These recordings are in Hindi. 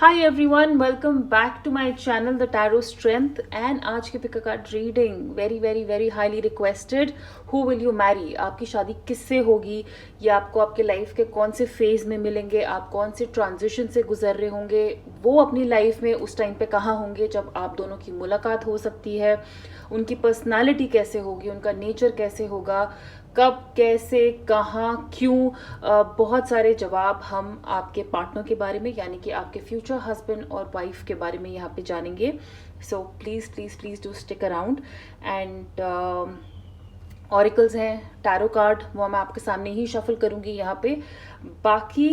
Hi everyone, welcome back to my channel The Tarot Strength and आज की pick card reading very highly requested. Who will you marry? आपकी शादी किससे होगी? या आपको आपके लाइफ के कौन से फेज में मिलेंगे? आप कौन से ट्रांजिशन से गुजर रहे होंगे? वो अपनी लाइफ में उस टाइम पे कहाँ होंगे जब आप दोनों की मुलाकात हो सकती है? उनकी पर्सनालिटी कैसे होगी? उनका नेचर कैसे होगा? कब, कैसे, कहाँ, क्यों? बहुत सारे जवाब हम आपके पार्टनर के बारे में यानी कि आपके फ्यूचर हस्बैंड और वाइफ के बारे में यहाँ पे जानेंगे। So please do stick around. And auricles हैं, टैरो कार्ड, वो मैं आपके सामने ही शफल करूँगी यहाँ पे। बाकी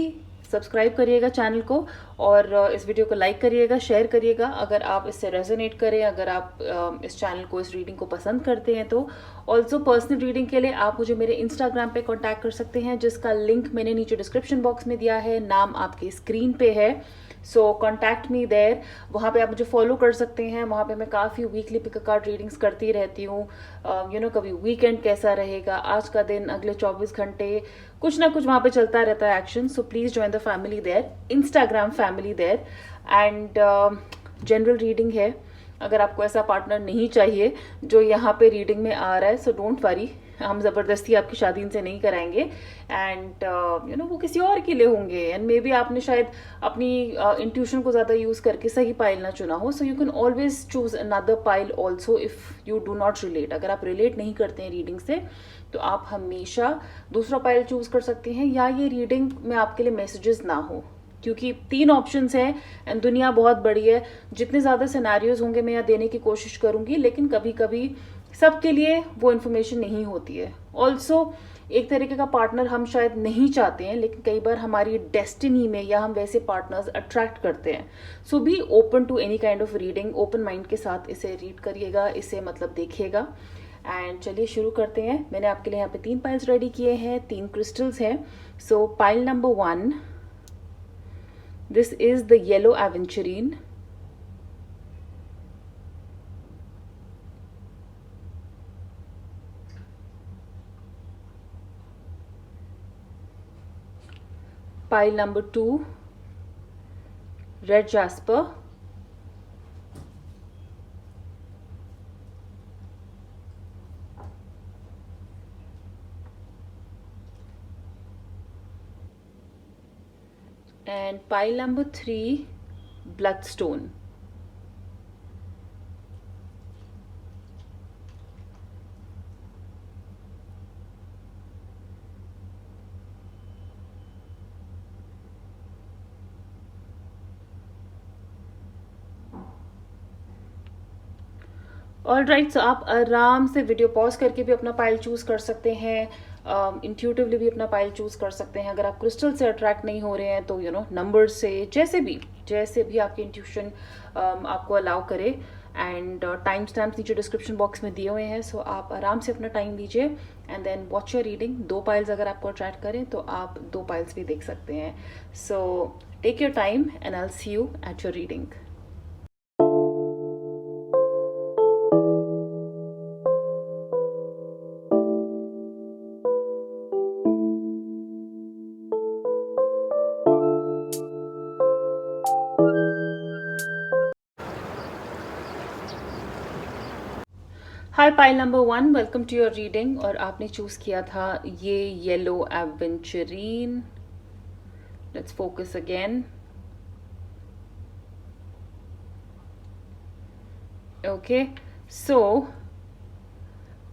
सब्सक्राइब करिएगा चैनल को और इस वीडियो को लाइक करिएगा, शेयर करिएगा अगर आप इससे रेजोनेट करें, अगर आप इस चैनल को, इस रीडिंग को पसंद करते हैं तो। ऑल्सो पर्सनल रीडिंग के लिए आप मुझे मेरे इंस्टाग्राम पे कांटेक्ट कर सकते हैं जिसका लिंक मैंने नीचे डिस्क्रिप्शन बॉक्स में दिया है, नाम आपके स्क्रीन पे है। सो कॉन्टैक्ट मी देयर, वहाँ पे आप मुझे फॉलो कर सकते हैं। वहाँ पे मैं काफ़ी वीकली पिक कार्ड रीडिंग्स करती रहती हूँ। कभी वीकेंड कैसा रहेगा, आज का दिन, अगले 24 घंटे, कुछ ना कुछ वहाँ पे चलता रहता है action. So please join the family there, Instagram family there. And general reading है, अगर आपको ऐसा पार्टनर नहीं चाहिए जो यहाँ पे रीडिंग में आ रहा है, सो डोंट वरी, हम ज़बरदस्ती आपकी शादी इनसे नहीं कराएंगे। एंड वो किसी और के लिए होंगे एंड मे बी आपने शायद अपनी इंट्यूशन को ज़्यादा यूज़ करके सही पाइल ना चुना हो। So you can always choose another pile also if you do not relate. अगर आप रिलेट नहीं करते हैं रीडिंग से तो आप हमेशा दूसरा पाइल चूज कर सकते हैं, या ये रीडिंग में आपके लिए मैसेजेस ना हो, क्योंकि 3 ऑप्शंस हैं एंड दुनिया बहुत बड़ी है। जितने ज़्यादा सिनेरियोज होंगे मैं यहाँ देने की कोशिश करूँगी, लेकिन कभी कभी सबके लिए वो इन्फॉर्मेशन नहीं होती है। ऑल्सो एक तरीके का पार्टनर हम शायद नहीं चाहते हैं, लेकिन कई बार हमारी डेस्टिनी में या हम वैसे पार्टनर्स अट्रैक्ट करते हैं। So be open to any kind of reading, open mind के साथ इसे रीड करिएगा, इसे देखिएगा। एंड चलिए शुरू करते हैं। मैंने आपके लिए यहाँ पे 3 पाइल्स रेडी किए हैं, 3 क्रिस्टल्स हैं। सो pile number 1, this is the yellow aventurine. Pile number 2, red jasper. And pile number 3, bloodstone. All right, so आप आराम से वीडियो पॉज करके भी अपना पाइल चूज कर सकते हैं, इंट्यूटिवली भी अपना पाइल चूज कर सकते हैं। अगर आप क्रिस्टल से अट्रैक्ट नहीं हो रहे हैं तो नंबर से, जैसे भी आपकी इंट्यूशन आपको अलाउ करे। एंड टाइम स्टैम्प्स नीचे डिस्क्रिप्शन बॉक्स में दिए हुए हैं, सो आप आराम से अपना टाइम लीजिए and then watch your reading. 2 piles अगर आपको अट्रैक्ट करें तो आप 2 पाइल्स भी देख सकते हैं। So take your time and I will see you at your reading. Hi pile number 1, welcome to your reading. और आपने चूज किया था ये yellow aventurine. Let's focus again. Okay, so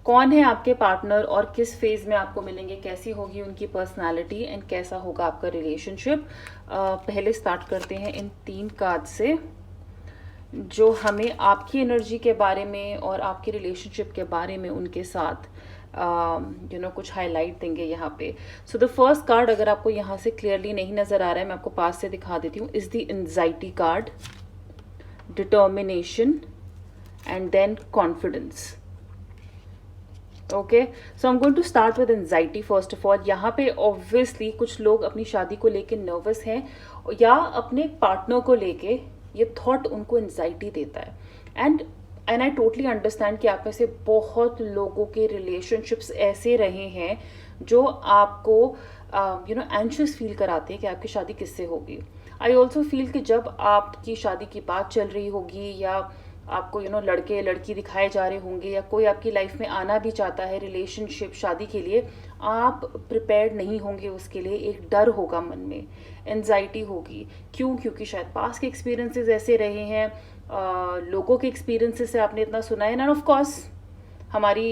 कौन है आपके पार्टनर और किस फेज में आपको मिलेंगे, कैसी होगी उनकी पर्सनालिटी एंड कैसा होगा आपका रिलेशनशिप? पहले स्टार्ट करते हैं इन 3 कार्ड से जो हमें आपकी एनर्जी के बारे में और आपके रिलेशनशिप के बारे में उनके साथ कुछ हाईलाइट देंगे यहाँ पे। सो द फर्स्ट कार्ड, अगर आपको यहाँ से क्लियरली नहीं नजर आ रहा है, मैं आपको पास से दिखा देती हूँ, is the anxiety card, determination and then confidence. Okay, so I am going to start with anxiety first of all. यहाँ पे ऑब्वियसली कुछ लोग अपनी शादी को लेके नर्वस हैं या अपने पार्टनर को लेके ये थॉट उनको एंजाइटी देता है। एंड आई टोटली अंडरस्टैंड कि आप में से बहुत लोगों के रिलेशनशिप्स ऐसे रहे हैं जो आपको एंशियस फील कराते हैं कि आपकी शादी किससे होगी। आई ऑल्सो फील कि जब आपकी शादी की बात चल रही होगी या आपको लड़के लड़की दिखाए जा रहे होंगे या कोई आपकी लाइफ में आना भी चाहता है रिलेशनशिप शादी के लिए, आप प्रिपेयर्ड नहीं होंगे उसके लिए। एक डर होगा मन में, एनजाइटी होगी। क्यों? क्योंकि शायद पास के एक्सपीरियंसेस ऐसे रहे हैं, लोगों के एक्सपीरियंसेस से आपने इतना सुना है। एंड ऑफ कोर्स हमारी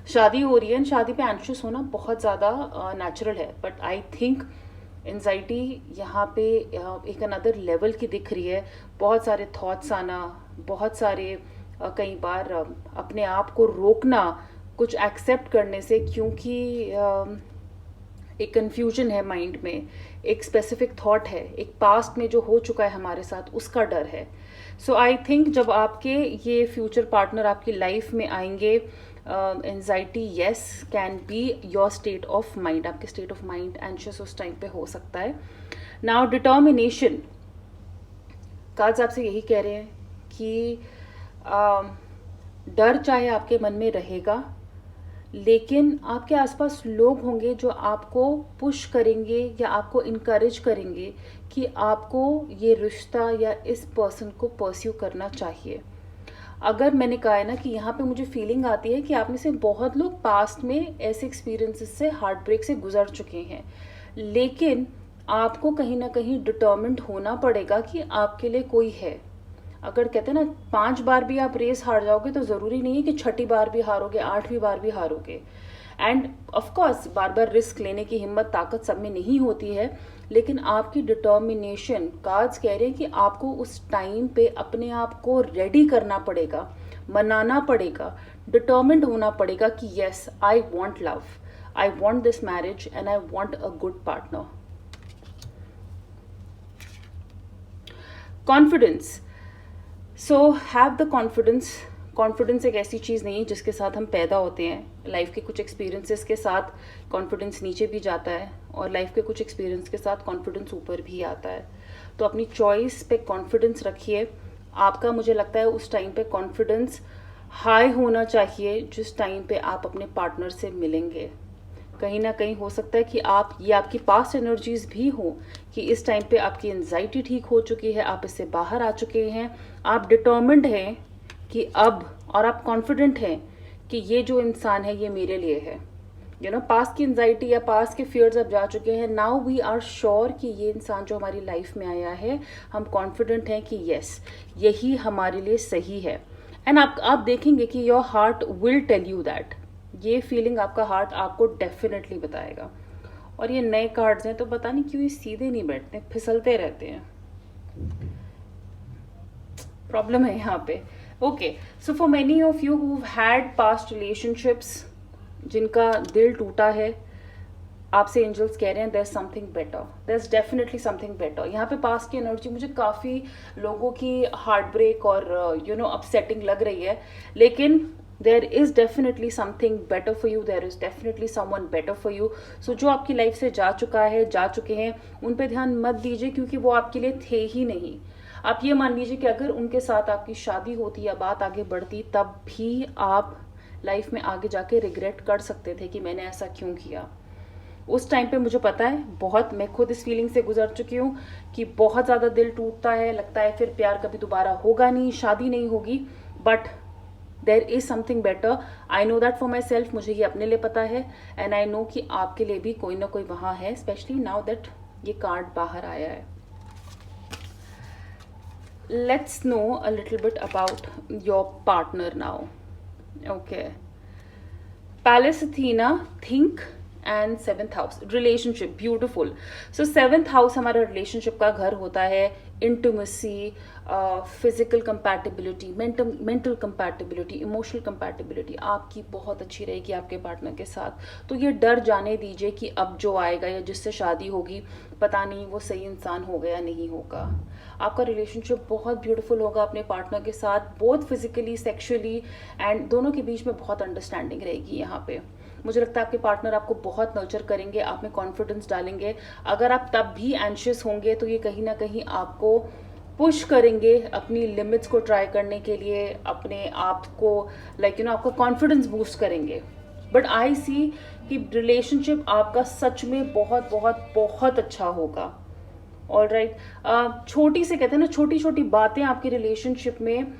शादी हो रही है, शादी पे एंशियस होना बहुत ज़्यादा नेचुरल है, बट आई थिंक एनजाइटी यहाँ पे एक अनदर लेवल की दिख रही है। बहुत सारे थॉट्स आना, बहुत सारे कई बार अपने आप को रोकना कुछ एक्सेप्ट करने से, क्योंकि एक कन्फ्यूजन है माइंड में, एक स्पेसिफिक थॉट है, एक पास्ट में जो हो चुका है हमारे साथ उसका डर है। सो आई थिंक जब आपके ये फ्यूचर पार्टनर आपकी लाइफ में आएंगे, anxiety yes can be your state of mind, आपके स्टेट ऑफ माइंड एंशियस उस टाइम पे हो सकता है। नाउ डिटर्मिनेशन, कार्ड्स आपसे यही कह रहे हैं कि डर चाहे आपके मन में रहेगा, लेकिन आपके आसपास लोग होंगे जो आपको पुश करेंगे या आपको इनकरेज करेंगे कि आपको ये रिश्ता या इस पर्सन को परस्यू करना चाहिए। अगर मैंने कहा है ना कि यहाँ पे मुझे फीलिंग आती है कि आप में से बहुत लोग पास्ट में ऐसे एक्सपीरियंसेस से, हार्ट ब्रेक से गुजर चुके हैं, लेकिन आपको कहीं ना कहीं डिटर्मिन्ड होना पड़ेगा कि आपके लिए कोई है। अगर कहते हैं ना 5 बार भी आप रेस हार जाओगे तो ज़रूरी नहीं है कि 6ठी बार भी हारोगे, 8वीं बार भी हारोगे। एंड ऑफ कोर्स बार बार रिस्क लेने की हिम्मत, ताकत सब में नहीं होती है, लेकिन आपकी डिटर्मिनेशन, कार्ड्स कह रहे हैं कि आपको उस टाइम पे अपने आप को रेडी करना पड़ेगा, मनाना पड़ेगा, डिटर्मिन्ड होना पड़ेगा कि yes I want love, I want this marriage and I want a good partner. Confidence, so have the confidence. Confidence एक ऐसी चीज़ नहीं है जिसके साथ हम पैदा होते हैं। लाइफ के कुछ एक्सपीरियंसेस के साथ कॉन्फिडेंस नीचे भी जाता है और लाइफ के कुछ एक्सपीरियंस के साथ कॉन्फिडेंस ऊपर भी आता है। तो अपनी चॉइस पे कॉन्फिडेंस रखिए। आपका, मुझे लगता है उस टाइम पे कॉन्फिडेंस हाई होना चाहिए जिस टाइम पे आप अपने पार्टनर से मिलेंगे। कहीं ना कहीं हो सकता है कि ये आपकी पास्ट एनर्जीज भी हो कि इस टाइम पे आपकी एंजाइटी ठीक हो चुकी है, आप इससे बाहर आ चुके हैं, आप डिटर्मिन्ड हैं कि अब, और आप कॉन्फिडेंट हैं कि ये जो इंसान है ये मेरे लिए है। पास्ट की एंजाइटी या पास्ट के फियर्स अब जा चुके हैं। नाउ वी आर श्योर कि ये इंसान जो हमारी लाइफ में आया है, हम कॉन्फिडेंट हैं कि यस यही हमारे लिए सही है। एंड आप देखेंगे कि your heart will tell you that. ये फीलिंग आपका हार्ट आपको डेफिनेटली बताएगा। और ये नए कार्ड्स हैं तो पता नहीं क्यों ये सीधे नहीं बैठते, फिसलते रहते हैं, प्रॉब्लम है यहाँ पे। Okay, so for many of you who had past relationships, जिनका दिल टूटा है, आपसे एंजल्स कह रहे हैं there is something better, there is definitely something better. यहाँ पे पास्ट की एनर्जी मुझे काफ़ी लोगों की हार्ट ब्रेक और अपसेटिंग लग रही है, लेकिन there is definitely something better for you, there is definitely someone better for you। so जो आपकी लाइफ से जा चुके हैं उन पे ध्यान मत दीजिए, क्योंकि वो आपके लिए थे ही नहीं। आप ये मान लीजिए कि अगर उनके साथ आपकी शादी होती या बात आगे बढ़ती, तब भी आप लाइफ में आगे जाके रिग्रेट कर सकते थे कि मैंने ऐसा क्यों किया। उस टाइम पे मुझे पता है, बहुत, मैं खुद इस फीलिंग से गुजर चुकी हूँ कि बहुत ज़्यादा दिल टूटता है, लगता है फिर प्यार कभी दोबारा होगा नहीं, शादी नहीं होगी, but there is something better. I know that for myself, मुझे ये अपने लिए पता है, एंड आई नो कि आपके लिए भी कोई ना कोई वहाँ है, स्पेशली नाउ दैट ये कार्ड बाहर आया है। Let's no a little bit about your partner now. Okay, palace Athena, think and 7th house, relationship, beautiful. So 7th house हमारा रिलेशनशिप का घर होता है, intimacy, physical compatibility, mental compatibility, emotional compatibility आपकी बहुत अच्छी रहेगी आपके पार्टनर के साथ। तो ये डर जाने दीजिए कि अब जो आएगा या जिससे शादी होगी, पता नहीं वो सही इंसान होगा या नहीं होगा। आपका रिलेशनशिप बहुत ब्यूटीफुल होगा अपने पार्टनर के साथ, बोथ फिजिकली, सेक्सुअली, एंड दोनों के बीच में बहुत अंडरस्टैंडिंग रहेगी। यहाँ पे मुझे लगता है आपके पार्टनर आपको बहुत नर्चर करेंगे, आप में कॉन्फिडेंस डालेंगे। अगर आप तब भी एंशियस होंगे तो ये कहीं ना कहीं आपको पुश करेंगे अपनी लिमिट्स को ट्राई करने के लिए, अपने आप को आपका कॉन्फिडेंस बूस्ट करेंगे। बट आई सी कि रिलेशनशिप आपका सच में बहुत बहुत बहुत अच्छा होगा, ऑल राइट। छोटी से कहते हैं ना, छोटी छोटी बातें आपके रिलेशनशिप में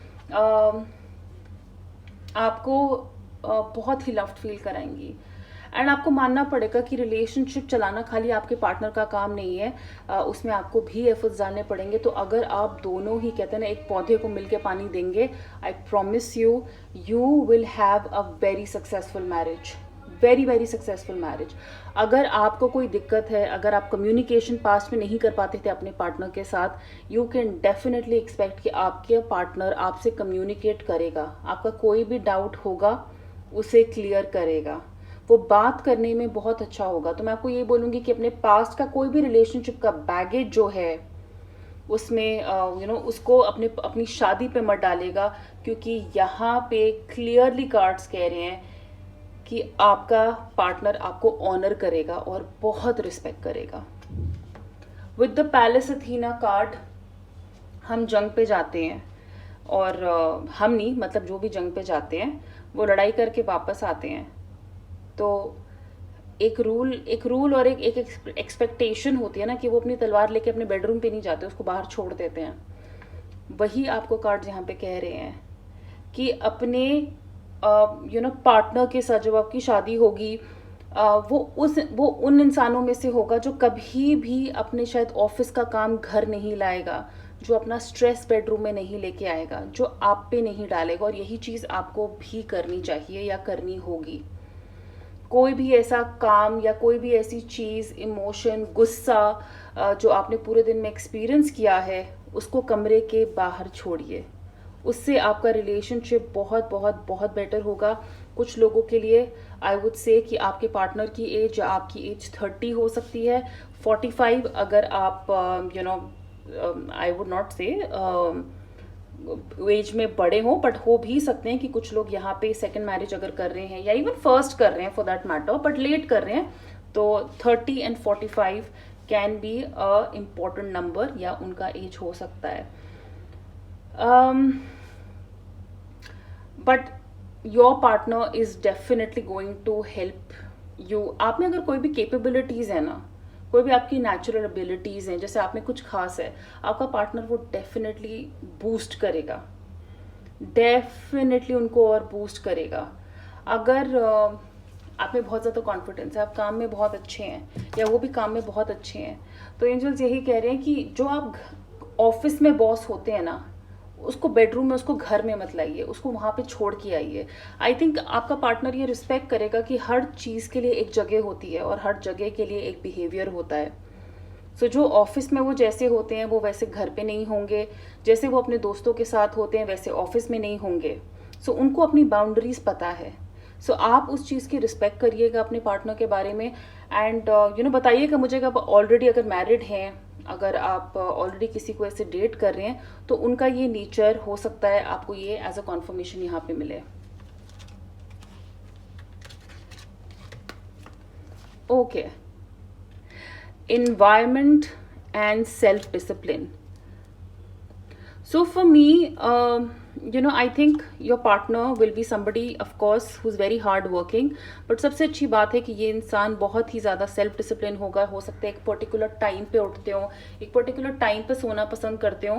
आपको बहुत ही लव्ड फील कराएंगी। एंड आपको मानना पड़ेगा कि रिलेशनशिप चलाना खाली आपके पार्टनर का काम नहीं है, उसमें आपको भी एफर्ट्स डालने पड़ेंगे। तो अगर आप दोनों ही कहते हैं ना एक पौधे को मिलके पानी देंगे, I promise you, you will have a very successful marriage, very very successful marriage. अगर आपको कोई दिक्कत है, अगर आप कम्युनिकेशन पास्ट में नहीं कर पाते थे अपने पार्टनर के साथ, यू कैन डेफिनेटली एक्सपेक्ट कि आपके पार्टनर आपसे कम्युनिकेट करेगा, आपका कोई भी डाउट होगा उसे क्लियर करेगा, वो बात करने में बहुत अच्छा होगा। तो मैं आपको ये बोलूँगी कि अपने पास्ट का कोई भी रिलेशनशिप का बैगेज जो है उसमें उसको अपनी शादी पे मत डालेगा, क्योंकि यहाँ पे क्लियरली कार्ड्स कह रहे हैं कि आपका पार्टनर आपको ऑनर करेगा और बहुत रिस्पेक्ट करेगा। With the palace Athena card हम जंग पे जाते हैं, और हम नहीं, मतलब जो भी जंग पे जाते हैं वो लड़ाई करके वापस आते हैं। तो एक रूल और एक एक्सपेक्टेशन होती है ना कि वो अपनी तलवार लेके अपने बेडरूम पे नहीं जाते, उसको बाहर छोड़ देते हैं। वही आपको कार्ड्स यहाँ पे कह रहे हैं कि अपने पार्टनर के साथ जब आपकी शादी होगी, वो उन इंसानों में से होगा जो कभी भी अपने शायद ऑफिस का काम घर नहीं लाएगा, जो अपना स्ट्रेस बेडरूम में नहीं लेके आएगा, जो आप पे नहीं डालेगा। और यही चीज़ आपको भी करनी चाहिए या करनी होगी। कोई भी ऐसा काम या कोई भी ऐसी चीज़, इमोशन, गुस्सा जो आपने पूरे दिन में एक्सपीरियंस किया है, उसको कमरे के बाहर छोड़िए। उससे आपका रिलेशनशिप बहुत बहुत बहुत बेटर होगा। कुछ लोगों के लिए आई वुड से कि आपके पार्टनर की एज या आपकी एज 30 हो सकती है, 45 अगर आप आई वुड नॉट से एज में बड़े हों, बट हो भी सकते हैं कि कुछ लोग यहाँ पे सेकंड मैरिज अगर कर रहे हैं या इवन फर्स्ट कर रहे हैं for that matter, but late कर रहे हैं, तो 30 and 45 can be a important number या उनका एज हो सकता है। But your partner is definitely going to help you. आप में अगर कोई भी कैपेबिलिटीज है ना, कोई भी आपकी नेचुरल एबिलिटीज हैं, जैसे आप में कुछ खास है, आपका पार्टनर वो डेफिनेटली बूस्ट करेगा, डेफिनेटली उनको और बूस्ट करेगा। अगर आप में बहुत ज़्यादा कॉन्फिडेंस है, आप काम में बहुत अच्छे हैं या वो भी काम में बहुत अच्छे हैं, तो एंजल्स यही कह रहे हैं कि जो आप ऑफिस में बॉस होते हैं ना, उसको बेडरूम में, उसको घर में मत लाइए, उसको वहाँ पे छोड़ के आइए। आई थिंक आपका पार्टनर ये रिस्पेक्ट करेगा कि हर चीज़ के लिए एक जगह होती है और हर जगह के लिए एक बिहेवियर होता है। सो जो ऑफिस में वो जैसे होते हैं वो वैसे घर पे नहीं होंगे, जैसे वो अपने दोस्तों के साथ होते हैं वैसे ऑफिस में नहीं होंगे। सो उनको अपनी बाउंड्रीज पता है। सो आप उस चीज़ की रिस्पेक्ट करिएगा अपने पार्टनर के बारे में। एंड बताइएगा मुझे कि आप ऑलरेडी अगर मैरिड हैं, अगर आप ऑलरेडी किसी को ऐसे डेट कर रहे हैं, तो उनका ये नेचर हो सकता है आपको ये एज अ कॉन्फर्मेशन यहाँ पे मिले। Okay, environment and self-discipline. So for me, I think your partner will be somebody, of course, who's very hard working. But सबसे अच्छी बात है कि ये इंसान बहुत ही ज़्यादा सेल्फ डिसिप्लिन होगा। हो सकता है एक पर्टिकुलर टाइम पे उठते हो, एक पर्टिकुलर टाइम पे सोना पसंद करते हो।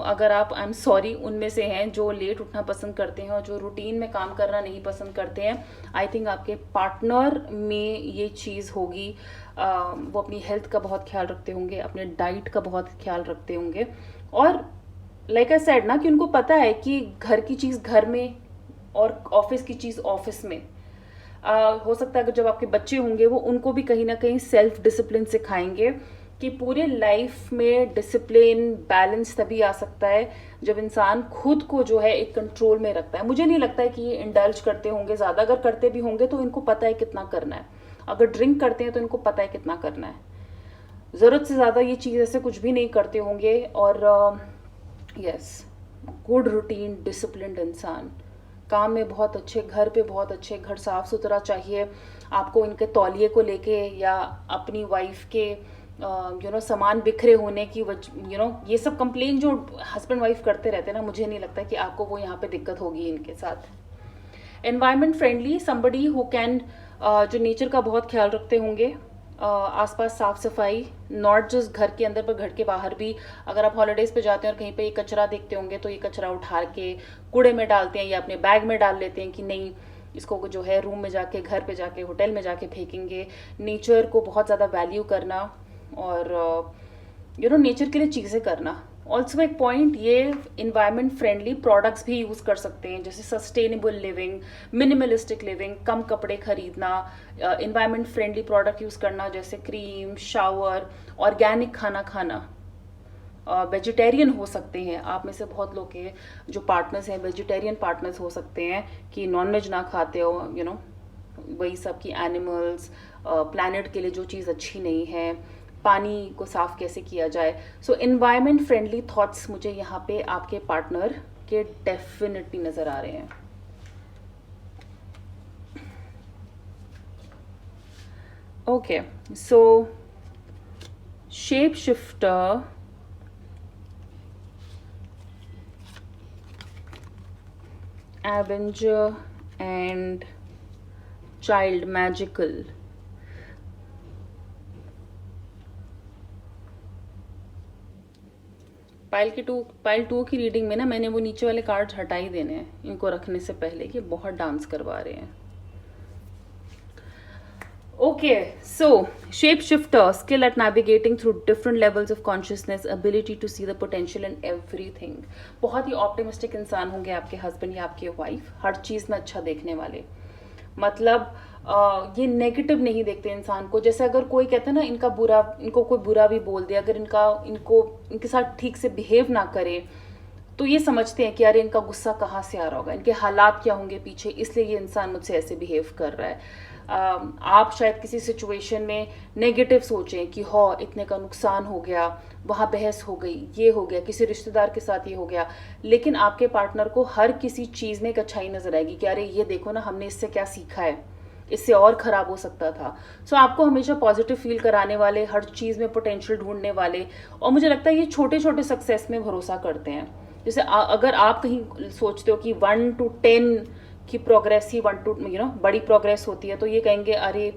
अगर आप, आई एम सॉरी, उनमें से हैं जो लेट उठना पसंद करते हैं और जो रूटीन में काम करना नहीं पसंद करते हैं, आई थिंक आपके पार्टनर में ये चीज़ होगी। वो अपनी हेल्थ का बहुत ख्याल रखते होंगे, अपने डाइट का बहुत ख्याल रखते होंगे, और लाइक आई सेड ना कि उनको पता है कि घर की चीज़ घर में और ऑफिस की चीज़ ऑफिस में। हो सकता है अगर जब आपके बच्चे होंगे वो उनको भी कहीं ना कहीं सेल्फ डिसिप्लिन सिखाएंगे कि पूरे लाइफ में डिसिप्लिन, बैलेंस तभी आ सकता है जब इंसान खुद को जो है एक कंट्रोल में रखता है। मुझे नहीं लगता है कि ये इंडल्ज करते होंगे ज़्यादा, अगर करते भी होंगे तो इनको पता है कितना करना है। अगर ड्रिंक करते हैं तो इनको पता है कितना करना है, ज़रूरत से ज़्यादा ये चीज़ ऐसे कुछ भी नहीं करते होंगे। और यस, गुड रूटीन, डिसिप्लिन्ड इंसान, काम में बहुत अच्छे, घर पे बहुत अच्छे, घर साफ सुथरा चाहिए आपको। इनके तौलिए को लेके या अपनी वाइफ के सामान बिखरे होने की ये सब कंप्लेन जो हस्बैंड वाइफ करते रहते हैं ना, मुझे नहीं लगता कि आपको वो यहाँ पे दिक्कत होगी इनके साथ। Environment friendly, somebody who can, जो नेचर का बहुत ख्याल रखते होंगे, आसपास साफ सफाई, नॉट जस्ट घर के अंदर पर घर के बाहर भी। अगर आप हॉलीडेज पे जाते हैं और कहीं पे ये कचरा देखते होंगे तो ये कचरा उठा के कूड़े में डालते हैं या अपने बैग में डाल लेते हैं कि नहीं इसको जो है रूम में जाके, घर पे जाके, होटल में जाके फेंकेंगे। नेचर को बहुत ज़्यादा वैल्यू करना और नेचर के लिए चीज़ें करना। ऑल्सो एक पॉइंट, ये इन्वायरमेंट फ्रेंडली प्रोडक्ट्स भी यूज़ कर सकते हैं, जैसे सस्टेनेबल लिविंग, मिनिमलिस्टिक लिविंग, कम कपड़े खरीदना, इन्वायरमेंट फ्रेंडली प्रोडक्ट यूज़ करना जैसे क्रीम, शावर, ऑर्गेनिक खाना खाना। वेजिटेरियन हो सकते हैं, आप में से बहुत लोग के जो पार्टनर्स हैं वेजिटेरियन पार्टनर्स हो सकते हैं कि नॉनवेज ना खाते हो, वही सब की एनिमल्स, प्लैनेट के लिए जो चीज़ अच्छी नहीं है, पानी को साफ कैसे किया जाए। सो एनवायरमेंट फ्रेंडली थॉट्स मुझे यहाँ पे आपके पार्टनर के डेफिनेटली नज़र आ रहे हैं। Okay, so shape shifter, avenger and child magical. Pile two की रीडिंग में ना मैंने वो नीचे वाले कार्ड्स हटा ही देने हैं इनको रखने से पहले कि बहुत डांस करवा रहे हैं। Okay, so shape shifter, skill at navigating through different levels of consciousness, ability to see the potential in everything. बहुत ही ऑप्टिमिस्टिक इंसान होंगे आपके हस्बैंड या आपके वाइफ, हर चीज़ में अच्छा देखने वाले। मतलब ये नेगेटिव नहीं देखते इंसान को। जैसे अगर कोई कहता है ना इनको कोई बुरा भी बोल दे, अगर इनके साथ ठीक से बिहेव ना करे तो ये समझते हैं कि अरे इनका गुस्सा कहाँ से आ रहा होगा, इनके हालात क्या होंगे पीछे, इसलिए ये इंसान मुझसे ऐसे बिहेव कर रहा है। आप शायद किसी सिचुएशन में नेगेटिव सोचें कि इतने का नुकसान हो गया, वहाँ बहस हो गई, ये हो गया, किसी रिश्तेदार के साथ ये हो गया, लेकिन आपके पार्टनर को हर किसी चीज़ में एक अच्छाई नजर आएगी कि अरे ये देखो ना हमने इससे क्या सीखा है, इससे और खराब हो सकता था। सो आपको हमेशा पॉजिटिव फील कराने वाले, हर चीज़ में पोटेंशियल ढूंढने वाले, और मुझे लगता है ये छोटे छोटे सक्सेस में भरोसा करते हैं। जैसे अगर आप कहीं सोचते हो कि 1 to 10 की प्रोग्रेस ही 1 to बड़ी प्रोग्रेस होती है, तो ये कहेंगे अरे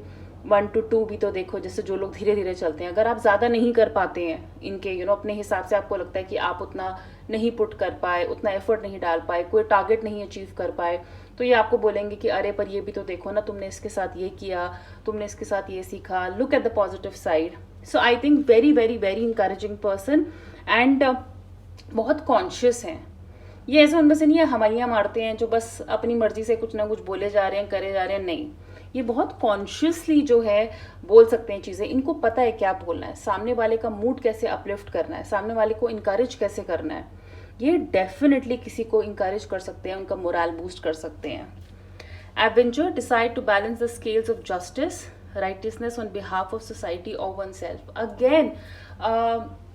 1 to 2 भी तो देखो, जैसे जो लोग धीरे धीरे चलते हैं। अगर आप ज़्यादा नहीं कर पाते हैं इनके अपने हिसाब से, आपको लगता है कि आप उतना नहीं पुट कर पाए, उतना एफर्ट नहीं डाल पाए, कोई टारगेट नहीं अचीव कर पाए, तो ये आपको बोलेंगे कि अरे पर ये भी तो देखो ना, तुमने इसके साथ ये किया, तुमने इसके साथ ये सीखा, look at the positive side. So I think very very very encouraging person, and बहुत कॉन्शियस हैं। ये ऐसे उनमें से नहीं है हमाइयाँ मारते हैं जो बस अपनी मर्जी से कुछ ना कुछ बोले जा रहे हैं, करे जा रहे हैं, नहीं। ये बहुत कॉन्शियसली जो है बोल सकते हैं चीज़ें। इनको पता है क्या बोलना है, सामने वाले का मूड कैसे अपलिफ्ट करना है, सामने वाले को इनकरेज कैसे करना है। ये डेफिनेटली किसी को इंकरेज कर सकते हैं, उनका मोरल बूस्ट कर सकते हैं। Avenger decide to balance the scales of justice, righteousness on behalf of society और वन सेल्फ। अगेन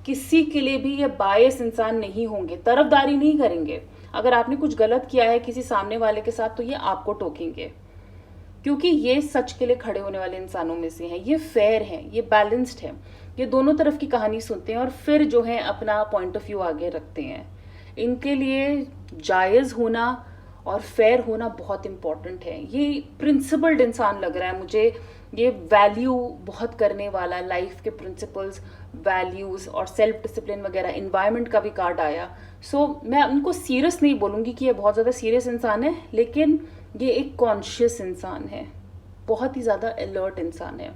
किसी के लिए भी ये बायस इंसान नहीं होंगे, तरफदारी नहीं करेंगे। अगर आपने कुछ गलत किया है किसी सामने वाले के साथ तो ये आपको टोकेंगे, क्योंकि ये सच के लिए खड़े होने वाले इंसानों में से हैं। ये फेयर हैं, ये बैलेंस्ड हैं, ये दोनों तरफ की कहानी सुनते हैं और फिर जो है अपना पॉइंट ऑफ व्यू आगे रखते हैं। इनके लिए जायज़ होना और फेयर होना बहुत इंपॉर्टेंट है। ये प्रिंसिपल्ड इंसान लग रहा है मुझे, ये वैल्यू बहुत करने वाला, लाइफ के प्रिंसिपल्स, वैल्यूज़ और सेल्फ डिसिप्लिन वगैरह, इन्वायरमेंट का भी कार्ड आया। सो मैं उनको सीरियस नहीं बोलूँगी कि ये बहुत ज़्यादा सीरियस इंसान है, लेकिन ये एक कॉन्शियस इंसान है, बहुत ही ज़्यादा अलर्ट इंसान है।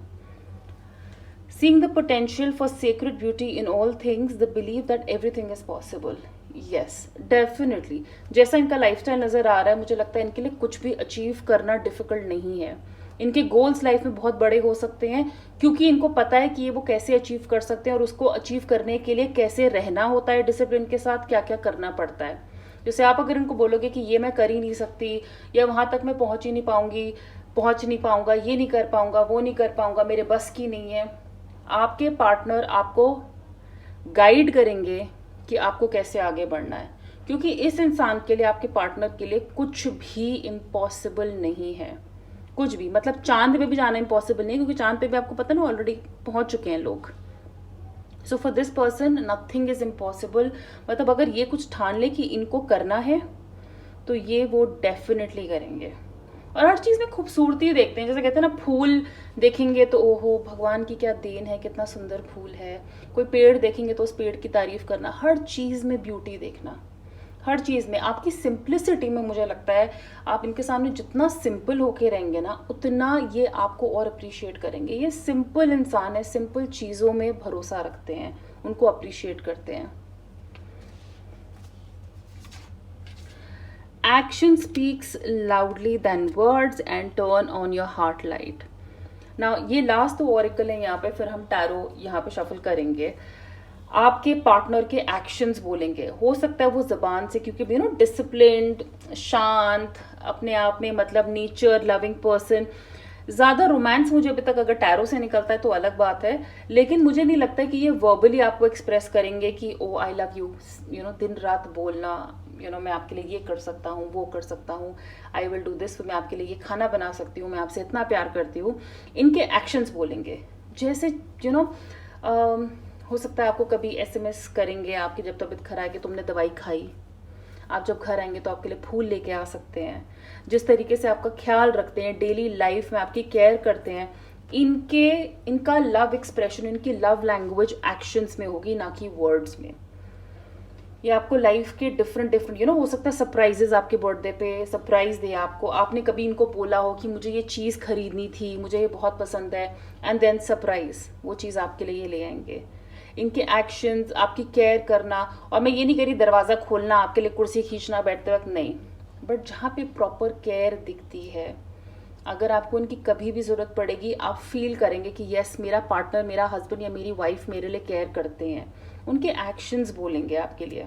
Seeing the potential for sacred beauty in all things, the belief that everything is possible. Yes, definitely. जैसा इनका लाइफस्टाइल नज़र आ रहा है, मुझे लगता है इनके लिए कुछ भी अचीव करना डिफिकल्ट नहीं है। इनके गोल्स लाइफ में बहुत बड़े हो सकते हैं, क्योंकि इनको पता है कि ये वो कैसे अचीव कर सकते हैं और उसको अचीव करने के लिए कैसे रहना होता है डिसिप्लिन के साथ, क्या क्या करना पड़ता है। जैसे आप अगर इनको बोलोगे कि ये मैं कर ही नहीं सकती, या वहाँ तक मैं पहुँच ही नहीं पाऊंगी, पहुँच नहीं पाऊंगा, ये नहीं कर पाऊंगा, वो नहीं कर पाऊंगा, मेरे बस की नहीं है, आपके पार्टनर आपको गाइड करेंगे कि आपको कैसे आगे बढ़ना है। क्योंकि इस इंसान के लिए, आपके पार्टनर के लिए कुछ भी इम्पॉसिबल नहीं है, कुछ भी। मतलब चांद पे भी जाना इम्पॉसिबल नहीं, क्योंकि चांद पे भी आपको पता ना ऑलरेडी पहुंच चुके हैं लोग। So for this person nothing is impossible. मतलब अगर ये कुछ ठान ले कि इनको करना है तो ये वो डेफिनेटली करेंगे। और हर चीज़ में खूबसूरती देखते हैं। जैसे कहते हैं ना, फूल देखेंगे तो ओहो भगवान की क्या देन है, कितना सुंदर फूल है। कोई पेड़ देखेंगे तो उस पेड़ की तारीफ करना, हर चीज़ में ब्यूटी देखना, हर चीज़ में आपकी सिंप्लिसिटी में। मुझे लगता है आप इनके सामने जितना सिंपल होके रहेंगे ना, उतना ये आपको और अप्रिशिएट करेंगे। ये सिंपल इंसान है, सिंपल चीज़ों में भरोसा रखते हैं, उनको अप्रिशिएट करते हैं। Action speaks loudly than words and turn on your heart light. Now ये लास्ट तो ऑरिकल है यहाँ पे, फिर हम टैरो यहाँ पे शफल करेंगे। आपके पार्टनर के एक्शंस बोलेंगे, हो सकता है वो जबान से, क्योंकि डिसिप्लिन्ड, शांत, अपने आप में मतलब नेचर लविंग पर्सन। ज़्यादा रोमांस मुझे अभी तक अगर टैरो से निकलता है तो अलग बात है, लेकिन मुझे नहीं लगता कि ये वर्बली आपको एक्सप्रेस करेंगे कि ओ आई लव यू, दिन रात बोलना, मैं आपके लिए ये कर सकता हूँ, वो कर सकता हूँ, आई विल डू दिस, मैं आपके लिए ये खाना बना सकती हूँ, मैं आपसे इतना प्यार करती हूँ। इनके एक्शंस बोलेंगे। जैसे हो सकता है आपको कभी एसएमएस करेंगे आपकी जब तबीयत खराब है कि तुमने दवाई खाई। आप जब घर आएंगे तो आपके लिए फूल लेके आ सकते हैं। जिस तरीके से आपका ख्याल रखते हैं, डेली लाइफ में आपकी केयर करते हैं, इनका लव एक्सप्रेशन, इनकी लव लैंग्वेज एक्शंस में होगी, ना कि वर्ड्स में। ये आपको लाइफ के डिफरेंट हो सकता है सरप्राइजेस आपके बर्थडे पे सरप्राइज दे आपको। आपने कभी इनको बोला हो कि मुझे ये चीज़ खरीदनी थी, मुझे ये बहुत पसंद है, एंड देन सरप्राइज वो चीज़ आपके लिए ये ले आएंगे। इनके एक्शंस, आपकी केयर करना, और मैं ये नहीं कह रही दरवाज़ा खोलना, आपके लिए कुर्सी खींचना बैठते वक्त, नहीं, बट जहाँ पे प्रॉपर केयर दिखती है, अगर आपको उनकी कभी भी ज़रूरत पड़ेगी, आप फील करेंगे कि यस मेरा पार्टनर, मेरा हस्बैंड या मेरी वाइफ मेरे लिए केयर करते हैं। उनके एक्शंस बोलेंगे आपके लिए।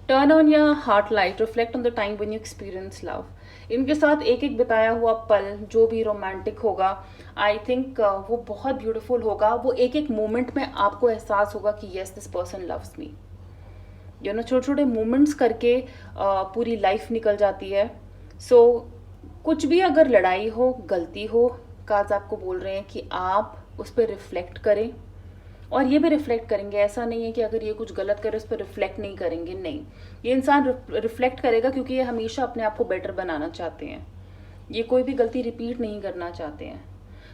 Turn on your heart light, reflect on the time when you experience love. इनके साथ एक एक बिताया हुआ पल जो भी रोमांटिक होगा, आई थिंक वो बहुत ब्यूटीफुल होगा। वो एक एक मोमेंट में आपको एहसास होगा कि yes this person loves me. छोटे छोटे मोमेंट्स करके पूरी लाइफ निकल जाती है। सो कुछ भी अगर लड़ाई हो, गलती हो, काज आपको बोल रहे हैं कि आप उस पर रिफ्लेक्ट करें, और ये भी रिफ्लेक्ट करेंगे। ऐसा नहीं है कि अगर ये कुछ गलत करे उस पर रिफ्लेक्ट नहीं करेंगे, नहीं, ये इंसान रिफ्लेक्ट करेगा, क्योंकि ये हमेशा अपने आप को बेटर बनाना चाहते हैं। ये कोई भी गलती रिपीट नहीं करना चाहते हैं।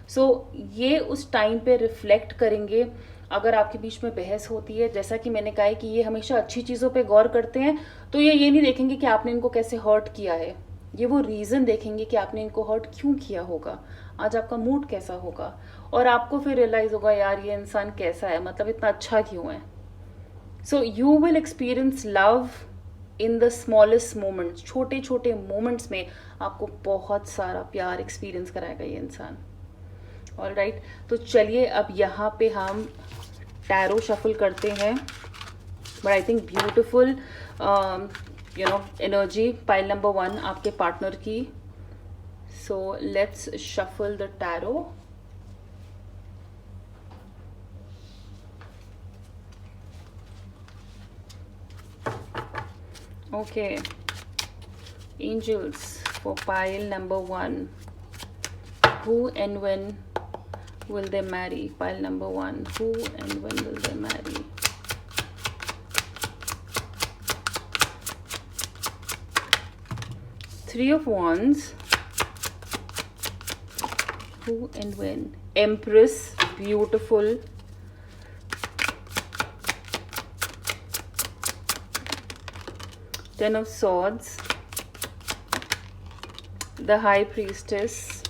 सो ये उस टाइम पे रिफ्लेक्ट करेंगे। अगर आपके बीच में बहस होती है, जैसा कि मैंने कहा है कि ये हमेशा अच्छी चीज़ों पे गौर करते हैं, तो ये नहीं देखेंगे कि आपने इनको कैसे हर्ट किया है, ये वो रीज़न देखेंगे कि आपने इनको हर्ट क्यों किया होगा, आज आपका मूड कैसा होगा, और आपको फिर रियलाइज होगा यार ये इंसान कैसा है, मतलब इतना अच्छा क्यों है। So you will experience love in the smallest moments, छोटे छोटे मोमेंट्स में आपको बहुत सारा प्यार एक्सपीरियंस कराएगा ये इंसान। ऑल राइट, तो चलिए अब यहाँ पे हम टैरो शफल करते हैं। But I think beautiful energy, pile number 1 आपके पार्टनर की। So let's shuffle the tarot. Okay, angels for pile number 1. Who and when will they marry? Pile number 1. Who and when will they marry? Three of Wands. Who and when? Empress, beautiful. Ten of Swords, the High Priestess,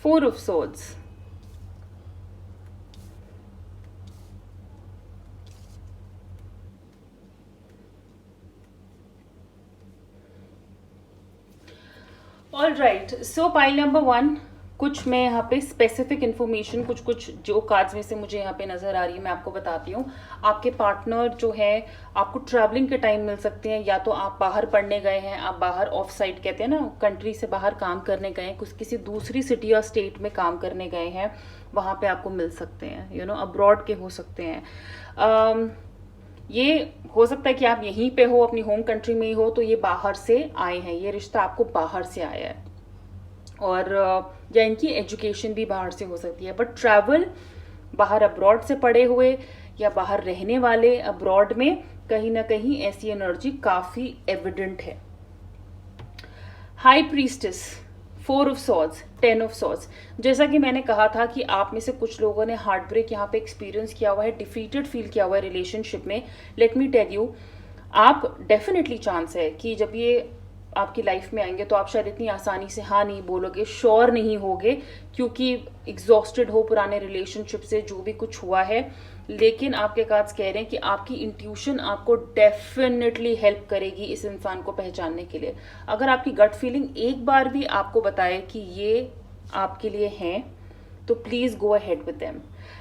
Four of Swords, all right. So pile number 1, कुछ मैं यहाँ पे स्पेसिफिक इन्फॉर्मेशन, कुछ जो कार्ड्स में से मुझे यहाँ पे नज़र आ रही है मैं आपको बताती हूँ। आपके पार्टनर जो है आपको ट्रैवलिंग के टाइम मिल सकते हैं, या तो आप बाहर पढ़ने गए हैं, आप बाहर ऑफ साइट कहते हैं ना, कंट्री से बाहर काम करने गए हैं, कुछ किसी दूसरी सिटी या स्टेट में काम करने गए हैं, वहाँ पे आपको मिल सकते हैं, अब्रॉड के हो सकते हैं। ये हो सकता है कि आप यहीं पे हो, अपनी होम कंट्री में ही हो, तो ये बाहर से आए हैं, ये रिश्ता आपको बाहर से आया है, और या इनकी एजुकेशन भी बाहर से हो सकती है। बट ट्रैवल बाहर अब्रॉड से पड़े हुए या बाहर रहने वाले अब्रॉड में कहीं ना कहीं ऐसी एनर्जी काफ़ी एविडेंट है। High priestess, 4 of swords, 10 of swords. जैसा कि मैंने कहा था कि आप में से कुछ लोगों ने हार्ट ब्रेक यहाँ पे एक्सपीरियंस किया हुआ है, डिफीटेड फील किया हुआ है रिलेशनशिप में। लेट मी टेल यू, आप डेफिनेटली चांस है कि जब ये आपकी लाइफ में आएंगे तो आप शायद इतनी आसानी से हाँ नहीं बोलोगे, श्योर नहीं होगे, क्योंकि एग्जॉस्टेड हो पुराने रिलेशनशिप से जो भी कुछ हुआ है। लेकिन आपके कार्ड्स कह रहे हैं कि आपकी इंट्यूशन आपको डेफिनेटली हेल्प करेगी इस इंसान को पहचानने के लिए। अगर आपकी गट फीलिंग एक बार भी आपको बताए कि ये आपके लिए हैं, तो please go ahead with them.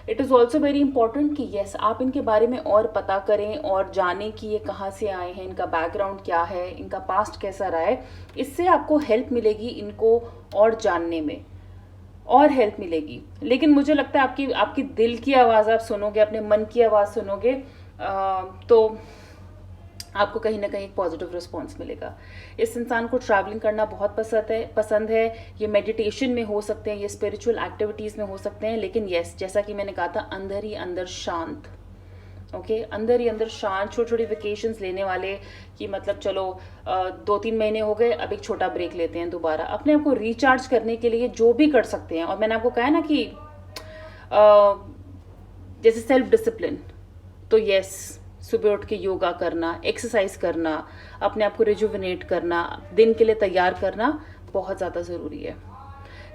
It is also very important कि येस आप इनके बारे में और पता करें और जानें कि ये कहाँ से आए हैं, इनका बैकग्राउंड क्या है, इनका पास्ट कैसा रहा है। इससे आपको हेल्प मिलेगी इनको और जानने में, और हेल्प मिलेगी। लेकिन मुझे लगता है आपकी आपकी दिल की आवाज़ आप सुनोगे, अपने मन की आवाज़ सुनोगे, तो आपको कहीं ना कहीं एक पॉजिटिव रिस्पॉन्स मिलेगा। इस इंसान को ट्रैवलिंग करना बहुत पसंद है। ये मेडिटेशन में हो सकते हैं, ये स्पिरिचुअल एक्टिविटीज़ में हो सकते हैं, लेकिन येस जैसा कि मैंने कहा था, अंदर ही अंदर शांत। ओके, अंदर ही अंदर शांत, छोटी छोटी वेकेशंस लेने वाले, कि मतलब चलो 2-3 महीने हो गए, अब एक छोटा ब्रेक लेते हैं दोबारा, अपने आप को रिचार्ज करने के लिए जो भी कर सकते हैं। और मैंने आपको कहा ना कि जैसे सेल्फ डिसिप्लिन, तो यस सुबह उठ के योगा करना, एक्सरसाइज करना, अपने आप को रिजुविनेट करना, दिन के लिए तैयार करना बहुत ज़्यादा ज़रूरी है।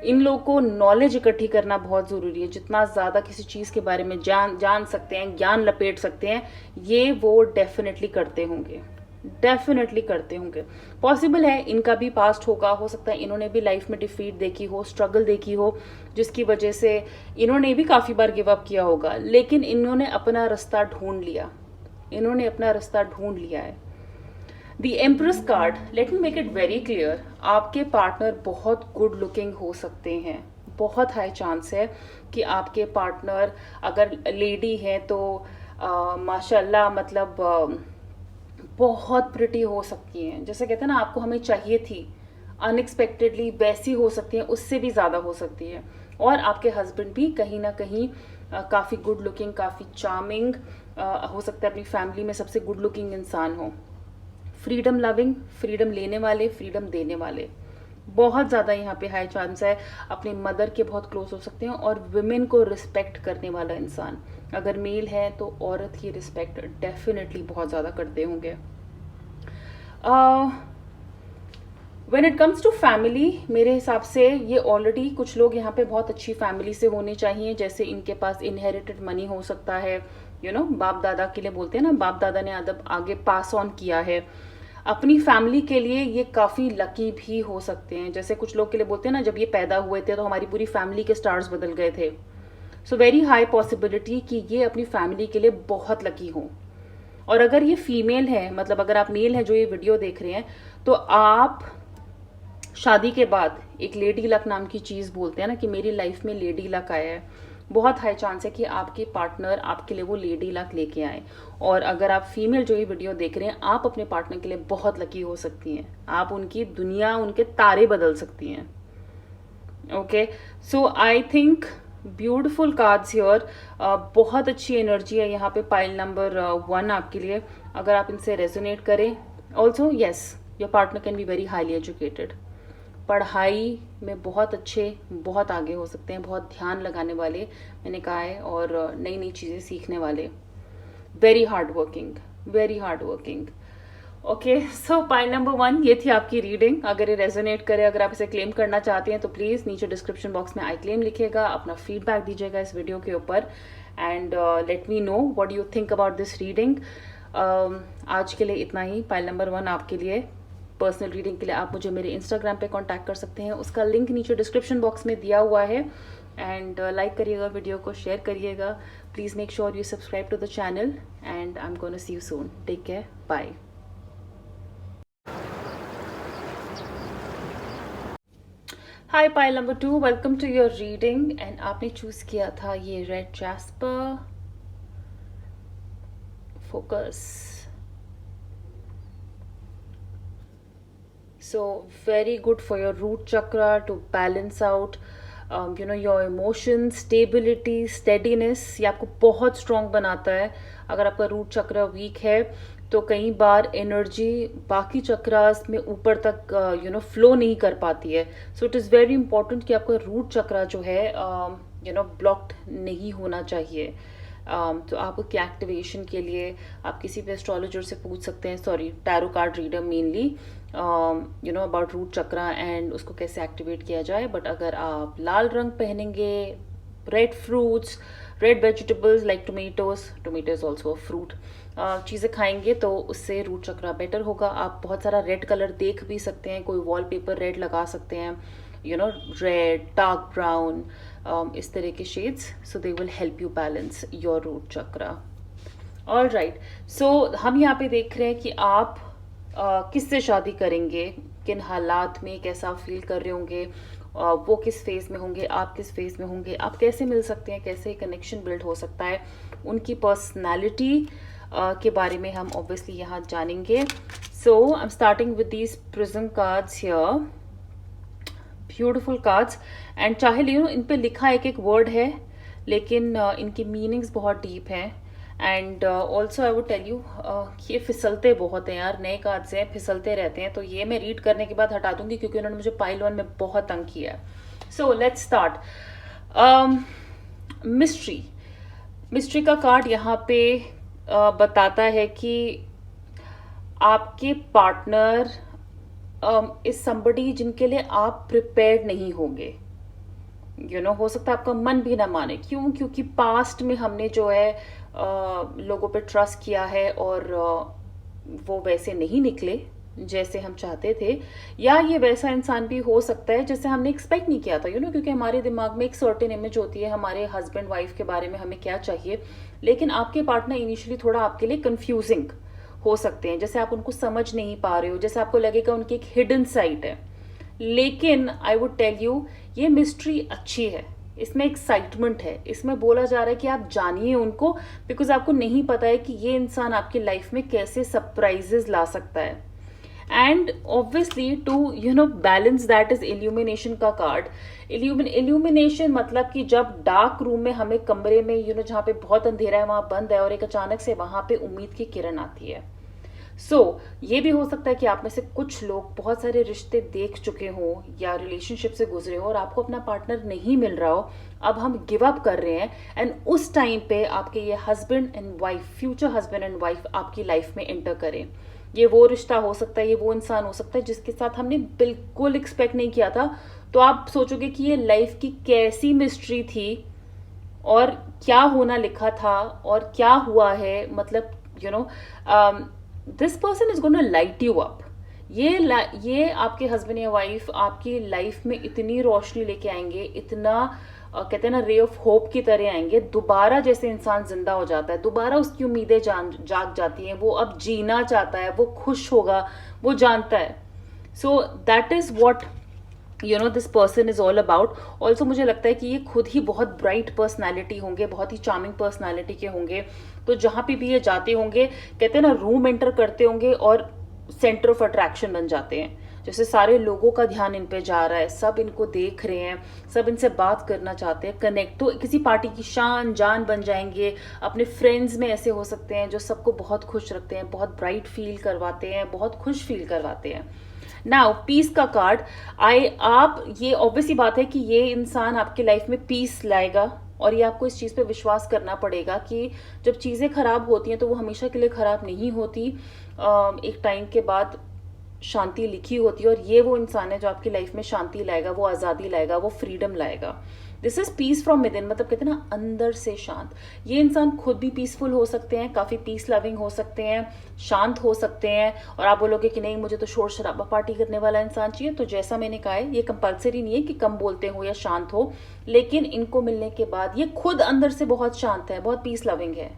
इन लोगों को नॉलेज इकट्ठी करना बहुत ज़रूरी है। जितना ज़्यादा किसी चीज़ के बारे में जान सकते हैं, ज्ञान लपेट सकते हैं, ये वो डेफिनेटली करते होंगे, डेफिनेटली करते होंगे। पॉसिबल है इनका भी पास्ट होगा, हो सकता है इन्होंने भी लाइफ में डिफीट देखी हो, स्ट्रगल देखी हो, जिसकी वजह से इन्होंने भी काफ़ी बार गिव अप किया होगा, लेकिन इन्होंने अपना रास्ता ढूंढ लिया, इन्होंने अपना रास्ता ढूंढ लिया है। The empress card, let me make it very clear, आपके पार्टनर बहुत गुड लुकिंग हो सकते हैं। बहुत हाई चांस है कि आपके पार्टनर अगर लेडी है तो माशाल्लाह, मतलब बहुत प्रिटी हो सकती हैं। जैसे कहते हैं ना, आपको हमें चाहिए थी, अनएक्सपेक्टेडली वैसी हो सकती हैं, उससे भी ज़्यादा हो सकती है। और आपके हस्बैंड भी कहीं ना कहीं काफ़ी गुड लुकिंग, काफ़ी चार्मिंग हो सकता है, अपनी फैमिली में सबसे गुड लुकिंग इंसान हो। फ्रीडम लविंग, फ्रीडम लेने वाले, फ्रीडम देने वाले, बहुत ज़्यादा यहाँ पे हाई चांस है। अपनी मदर के बहुत क्लोज हो सकते हैं। और वुमेन को रिस्पेक्ट करने वाला इंसान, अगर मेल है तो औरत की रिस्पेक्ट डेफिनेटली बहुत ज़्यादा करते होंगे। When it comes to family, मेरे हिसाब से ये ऑलरेडी कुछ लोग यहाँ पे बहुत अच्छी फैमिली से होने चाहिए। जैसे इनके पास इनहेरिटेड मनी हो सकता है, बाप दादा के लिए बोलते हैं ना, बाप दादा ने आगे पास ऑन किया है अपनी फैमिली के लिए। ये काफ़ी लकी भी हो सकते हैं। जैसे कुछ लोग के लिए बोलते हैं ना, जब ये पैदा हुए थे तो हमारी पूरी फैमिली के स्टार्स बदल गए थे। सो वेरी हाई पॉसिबिलिटी कि ये अपनी फैमिली के लिए बहुत लकी हों। और अगर ये फीमेल है, मतलब अगर आप मेल है जो ये वीडियो देख रहे हैं, तो आप शादी के बाद एक लेडी लक नाम की चीज़ बोलते हैं ना, कि मेरी लाइफ में लेडी लक आया है, बहुत हाई चांस है कि आपके पार्टनर आपके लिए वो लेडी लक लेके आए। और अगर आप फीमेल जो ये वीडियो देख रहे हैं, आप अपने पार्टनर के लिए बहुत लकी हो सकती हैं। आप उनकी दुनिया, उनके तारे बदल सकती हैं। Okay, so I think beautiful cards here. बहुत अच्छी एनर्जी है यहाँ पे पाइल नंबर 1 आपके लिए, अगर आप इनसे रेजोनेट करें। Also yes, your partner can be very highly educated, पढ़ाई में बहुत अच्छे, बहुत आगे हो सकते हैं, बहुत ध्यान लगाने वाले मैंने कहा है, और नई नई चीज़ें सीखने वाले, very hard working, very hard working. Okay, सो पाइल नंबर 1 ये थी आपकी रीडिंग। अगर ये रेजोनेट करे, अगर आप इसे क्लेम करना चाहते हैं, तो प्लीज़ नीचे डिस्क्रिप्शन बॉक्स में आई क्लेम लिखिएगा, अपना फीडबैक दीजिएगा इस वीडियो के ऊपर, and let me know what you think about this reading. आज के लिए इतना ही, पाइल नंबर 1 आपके लिए। पर्सनल रीडिंग के लिए आप मुझे मेरे इंस्टाग्राम पे कांटेक्ट कर सकते हैं, उसका लिंक नीचे डिस्क्रिप्शन बॉक्स में दिया हुआ है। एंड लाइक करिएगा, वीडियो को शेयर करिएगा, please make sure you subscribe to the channel, and I am gonna see you soon. Take care, bye. Hi pile number 2, welcome to your reading. And आपने चूज किया था ये red jasper. Focus. So very good for your root chakra to balance out your emotion, stability, steadiness, ये आपको बहुत स्ट्रॉन्ग बनाता है. अगर आपका रूट चक्र वीक है तो कई बार एनर्जी बाकी चक्रास में ऊपर तक फ्लो नहीं कर पाती है. So it is very important कि आपका रूट चक्रा जो है ब्लॉक्ड नहीं होना चाहिए. तो आप उसकी एक्टिवेशन के लिए आप किसी भी एस्ट्रोलॉजर से पूछ सकते हैं, sorry tarot card reader mainly, about root chakra and उसको कैसे एक्टिवेट किया जाए. बट अगर आप लाल रंग पहनेंगे, red fruits, red vegetables like tomato is also a fruit, चीज़ें खाएंगे तो उससे रूट चक्रा बेटर होगा. आप बहुत सारा रेड कलर देख भी सकते हैं, कोई वॉलपेपर रेड लगा सकते हैं, रेड, डार्क ब्राउन, इस तरह के shades, so they will help you balance your root chakra. All right, so हम यहाँ पे देख रहे हैं कि आप किससे शादी करेंगे, किन हालात में, कैसा फील कर रहे होंगे, वो किस फेज में होंगे, आप किस फेज में होंगे, आप कैसे मिल सकते हैं, कैसे कनेक्शन बिल्ड हो सकता है, उनकी पर्सनैलिटी के बारे में हम ऑब्वियसली यहाँ जानेंगे. So I am starting with these prism cards here, beautiful cards. And चाहे इन पे लिखा एक एक वर्ड है लेकिन इनकी मीनिंग्स बहुत डीप हैं. And also I would tell you कि ये फिसलते बहुत हैं यार, नए कार्ड्स हैं, फिसलते रहते हैं. तो ये मैं रीड करने के बाद हटा दूंगी क्योंकि उन्होंने मुझे पाइल 1 में बहुत तंग किया है. So let's start. मिस्ट्री का कार्ड यहाँ पे बताता है कि आपके पार्टनर इज समबडी जिनके लिए आप प्रिपेयर्ड नहीं होंगे. हो सकता है आपका मन भी ना माने. क्यों? क्योंकि पास्ट में हमने जो है लोगों पे ट्रस्ट किया है और वो वैसे नहीं निकले जैसे हम चाहते थे, या ये वैसा इंसान भी हो सकता है जैसे हमने एक्सपेक्ट नहीं किया था. क्योंकि हमारे दिमाग में एक सर्टेन इमेज होती है हमारे हस्बैंड वाइफ के बारे में, हमें क्या चाहिए, लेकिन आपके पार्टनर इनिशियली थोड़ा आपके लिए कंफ्यूजिंग हो सकते हैं, जैसे आप उनको समझ नहीं पा रहे हो, जैसे आपको लगेगा उनकी एक हिडन साइड है. लेकिन आई वुड टेल यू ये मिस्ट्री अच्छी है, इसमें एक्साइटमेंट है, इसमें बोला जा रहा है कि आप जानिए उनको, बिकॉज आपको नहीं पता है कि ये इंसान आपकी लाइफ में कैसे सरप्राइजेस ला सकता है. And obviously to balance that is illumination का कार्ड. इल्यूमिनेशन मतलब कि जब डार्क रूम में हमें कमरे में जहाँ पे बहुत अंधेरा है वहां बंद है और एक अचानक से वहां पे उम्मीद की किरण आती है. ये भी हो सकता है कि आप में से कुछ लोग बहुत सारे रिश्ते देख चुके हों या रिलेशनशिप से गुजरे हो और आपको अपना पार्टनर नहीं मिल रहा हो, अब हम गिव अप कर रहे हैं. एंड उस टाइम पे आपके ये husband and wife, future husband and wife आपकी लाइफ में एंटर करें. ये वो रिश्ता हो सकता है, ये वो इंसान हो सकता है जिसके साथ हमने बिल्कुल एक्सपेक्ट नहीं किया था. तो आप सोचोगे कि ये लाइफ की कैसी मिस्ट्री थी और क्या होना लिखा था और क्या हुआ है. मतलब this person is gonna light you up. ये आपके हस्बैंड या वाइफ आपकी लाइफ में इतनी रोशनी लेके आएंगे, इतना कहते हैं ना रे ऑफ होप की तरह आएंगे. दोबारा जैसे इंसान जिंदा हो जाता है, दोबारा उसकी उम्मीदें जाग जाती हैं, वो अब जीना चाहता है, वो खुश होगा, वो जानता है. So that is what this person is all about. Also मुझे लगता है कि ये खुद ही बहुत ब्राइट पर्सनैलिटी होंगे, बहुत ही चार्मिंग पर्सनैलिटी के होंगे. तो जहां पे भी ये जाते होंगे, कहते हैं ना रूम एंटर करते होंगे और सेंटर ऑफ अट्रैक्शन बन जाते हैं. जैसे सारे लोगों का ध्यान इन पे जा रहा है, सब इनको देख रहे हैं, सब इनसे बात करना चाहते हैं, कनेक्ट. तो किसी पार्टी की शान जान बन जाएंगे. अपने फ्रेंड्स में ऐसे हो सकते हैं जो सबको बहुत खुश रखते हैं, बहुत ब्राइट फील करवाते हैं, बहुत खुश फील करवाते हैं. नाउ पीस का कार्ड, आप ये ऑब्वियसली बात है कि ये इंसान आपके लाइफ में पीस लाएगा और ये आपको इस चीज़ पे विश्वास करना पड़ेगा कि जब चीज़ें खराब होती हैं तो वो हमेशा के लिए खराब नहीं होती. एक टाइम के बाद शांति लिखी होती है और ये वो इंसान है जो आपकी लाइफ में शांति लाएगा, वो आज़ादी लाएगा, वो फ्रीडम लाएगा. This is peace from with in, मतलब कहते हैं ना अंदर से शांत. ये इंसान खुद भी पीसफुल हो सकते हैं, काफ़ी पीस लविंग हो सकते हैं, शांत हो सकते हैं. और आप बोलोगे कि नहीं मुझे तो शोर शराबा पार्टी करने वाला इंसान चाहिए, तो जैसा मैंने कहा है ये कंपलसरी नहीं है कि कम बोलते हो या शांत हो, लेकिन इनको मिलने के बाद ये खुद अंदर से बहुत शांत है, बहुत पीस लविंग है,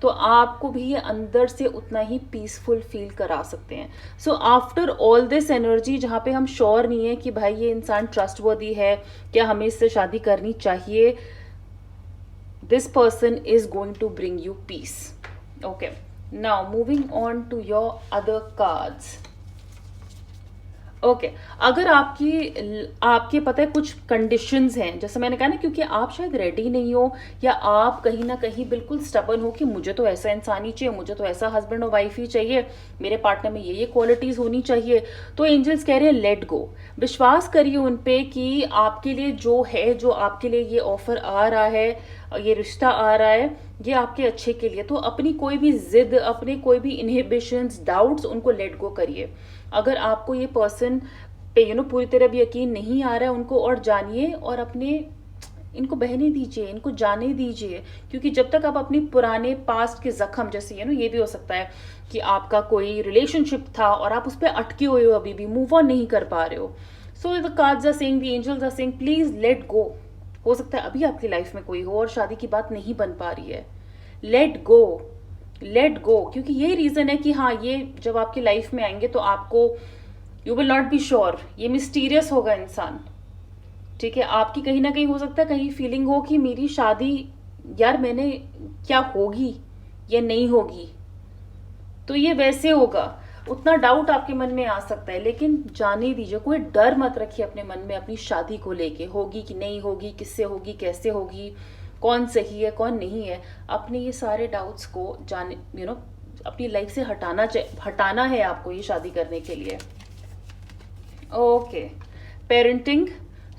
तो आपको भी ये अंदर से उतना ही पीसफुल फील करा सकते हैं. So after all this energy, जहाँ पे हम श्योर नहीं है कि भाई ये इंसान ट्रस्टवर्दी है, क्या हमें इससे शादी करनी चाहिए, this person is going to bring you peace. Okay, now moving on to your other cards. Okay अगर आपके पता है कुछ कंडीशंस हैं, जैसे मैंने कहा ना, क्योंकि आप शायद रेडी नहीं हो, या आप कहीं ना कहीं बिल्कुल स्टबर्न हो कि मुझे तो ऐसा इंसान ही चाहिए, मुझे तो ऐसा हस्बैंड और वाइफ ही चाहिए, मेरे पार्टनर में ये क्वालिटीज होनी चाहिए, तो एंजल्स कह रहे हैं लेट गो। विश्वास करिए उन पे कि आपके लिए जो है, जो आपके लिए ये ऑफर आ रहा है, ये रिश्ता आ रहा है, ये आपके अच्छे के लिए। तो अपनी कोई भी जिद, अपने कोई भी इनहिबिशंस, डाउट्स, उनको लेट गो करिए। अगर आपको ये पर्सन पे पूरी तरह भी यकीन नहीं आ रहा है, उनको और जानिए और अपने इनको बहने दीजिए, इनको जाने दीजिए। क्योंकि जब तक आप अपनी पुराने पास्ट के जख्म, जैसे ये भी हो सकता है कि आपका कोई रिलेशनशिप था और आप उस पर अटके हुए हो, अभी भी मूव ऑन नहीं कर पा रहे हो। So the cards are saying, the angels are saying please let go. हो सकता है अभी आपकी लाइफ में कोई हो और शादी की बात नहीं बन पा रही है। Let go, let go. क्योंकि ये रीजन है कि हाँ, ये जब आपकी लाइफ में आएंगे तो आपको you will not be sure, ये मिस्टीरियस होगा इंसान। ठीक है, आपकी कहीं ना कहीं हो सकता है कहीं फीलिंग हो कि मेरी शादी यार मैंने क्या होगी या नहीं होगी, तो ये वैसे होगा, उतना डाउट आपके मन में आ सकता है। लेकिन जाने दीजिए, कोई डर मत रखिए अपने मन में अपनी शादी को लेके, होगी कि नहीं होगी, किससे होगी, कैसे होगी, कौन सही है कौन नहीं है। अपने ये सारे डाउट्स को जाने अपनी लाइफ से हटाना है आपको ये शादी करने के लिए। Okay, parenting,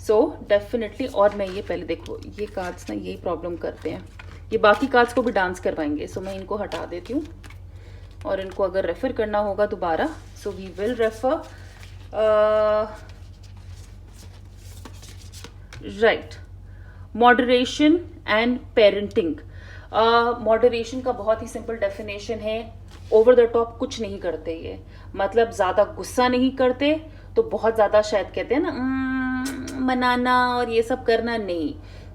so definitely. और मैं ये पहले देखो, ये कार्ड्स ना यही प्रॉब्लम करते हैं, ये बाकी कार्ड्स को भी डांस करवाएंगे, सो मैं इनको हटा देती हूँ। और इनको अगर रेफर करना होगा दोबारा, so we will refer. Right, moderation and parenting. Moderation का बहुत ही सिंपल डेफिनेशन है, ओवर द टॉप कुछ नहीं करते ये, मतलब ज्यादा गुस्सा नहीं करते, तो बहुत ज्यादा शायद कहते हैं ना मनाना और ये सब करना नहीं।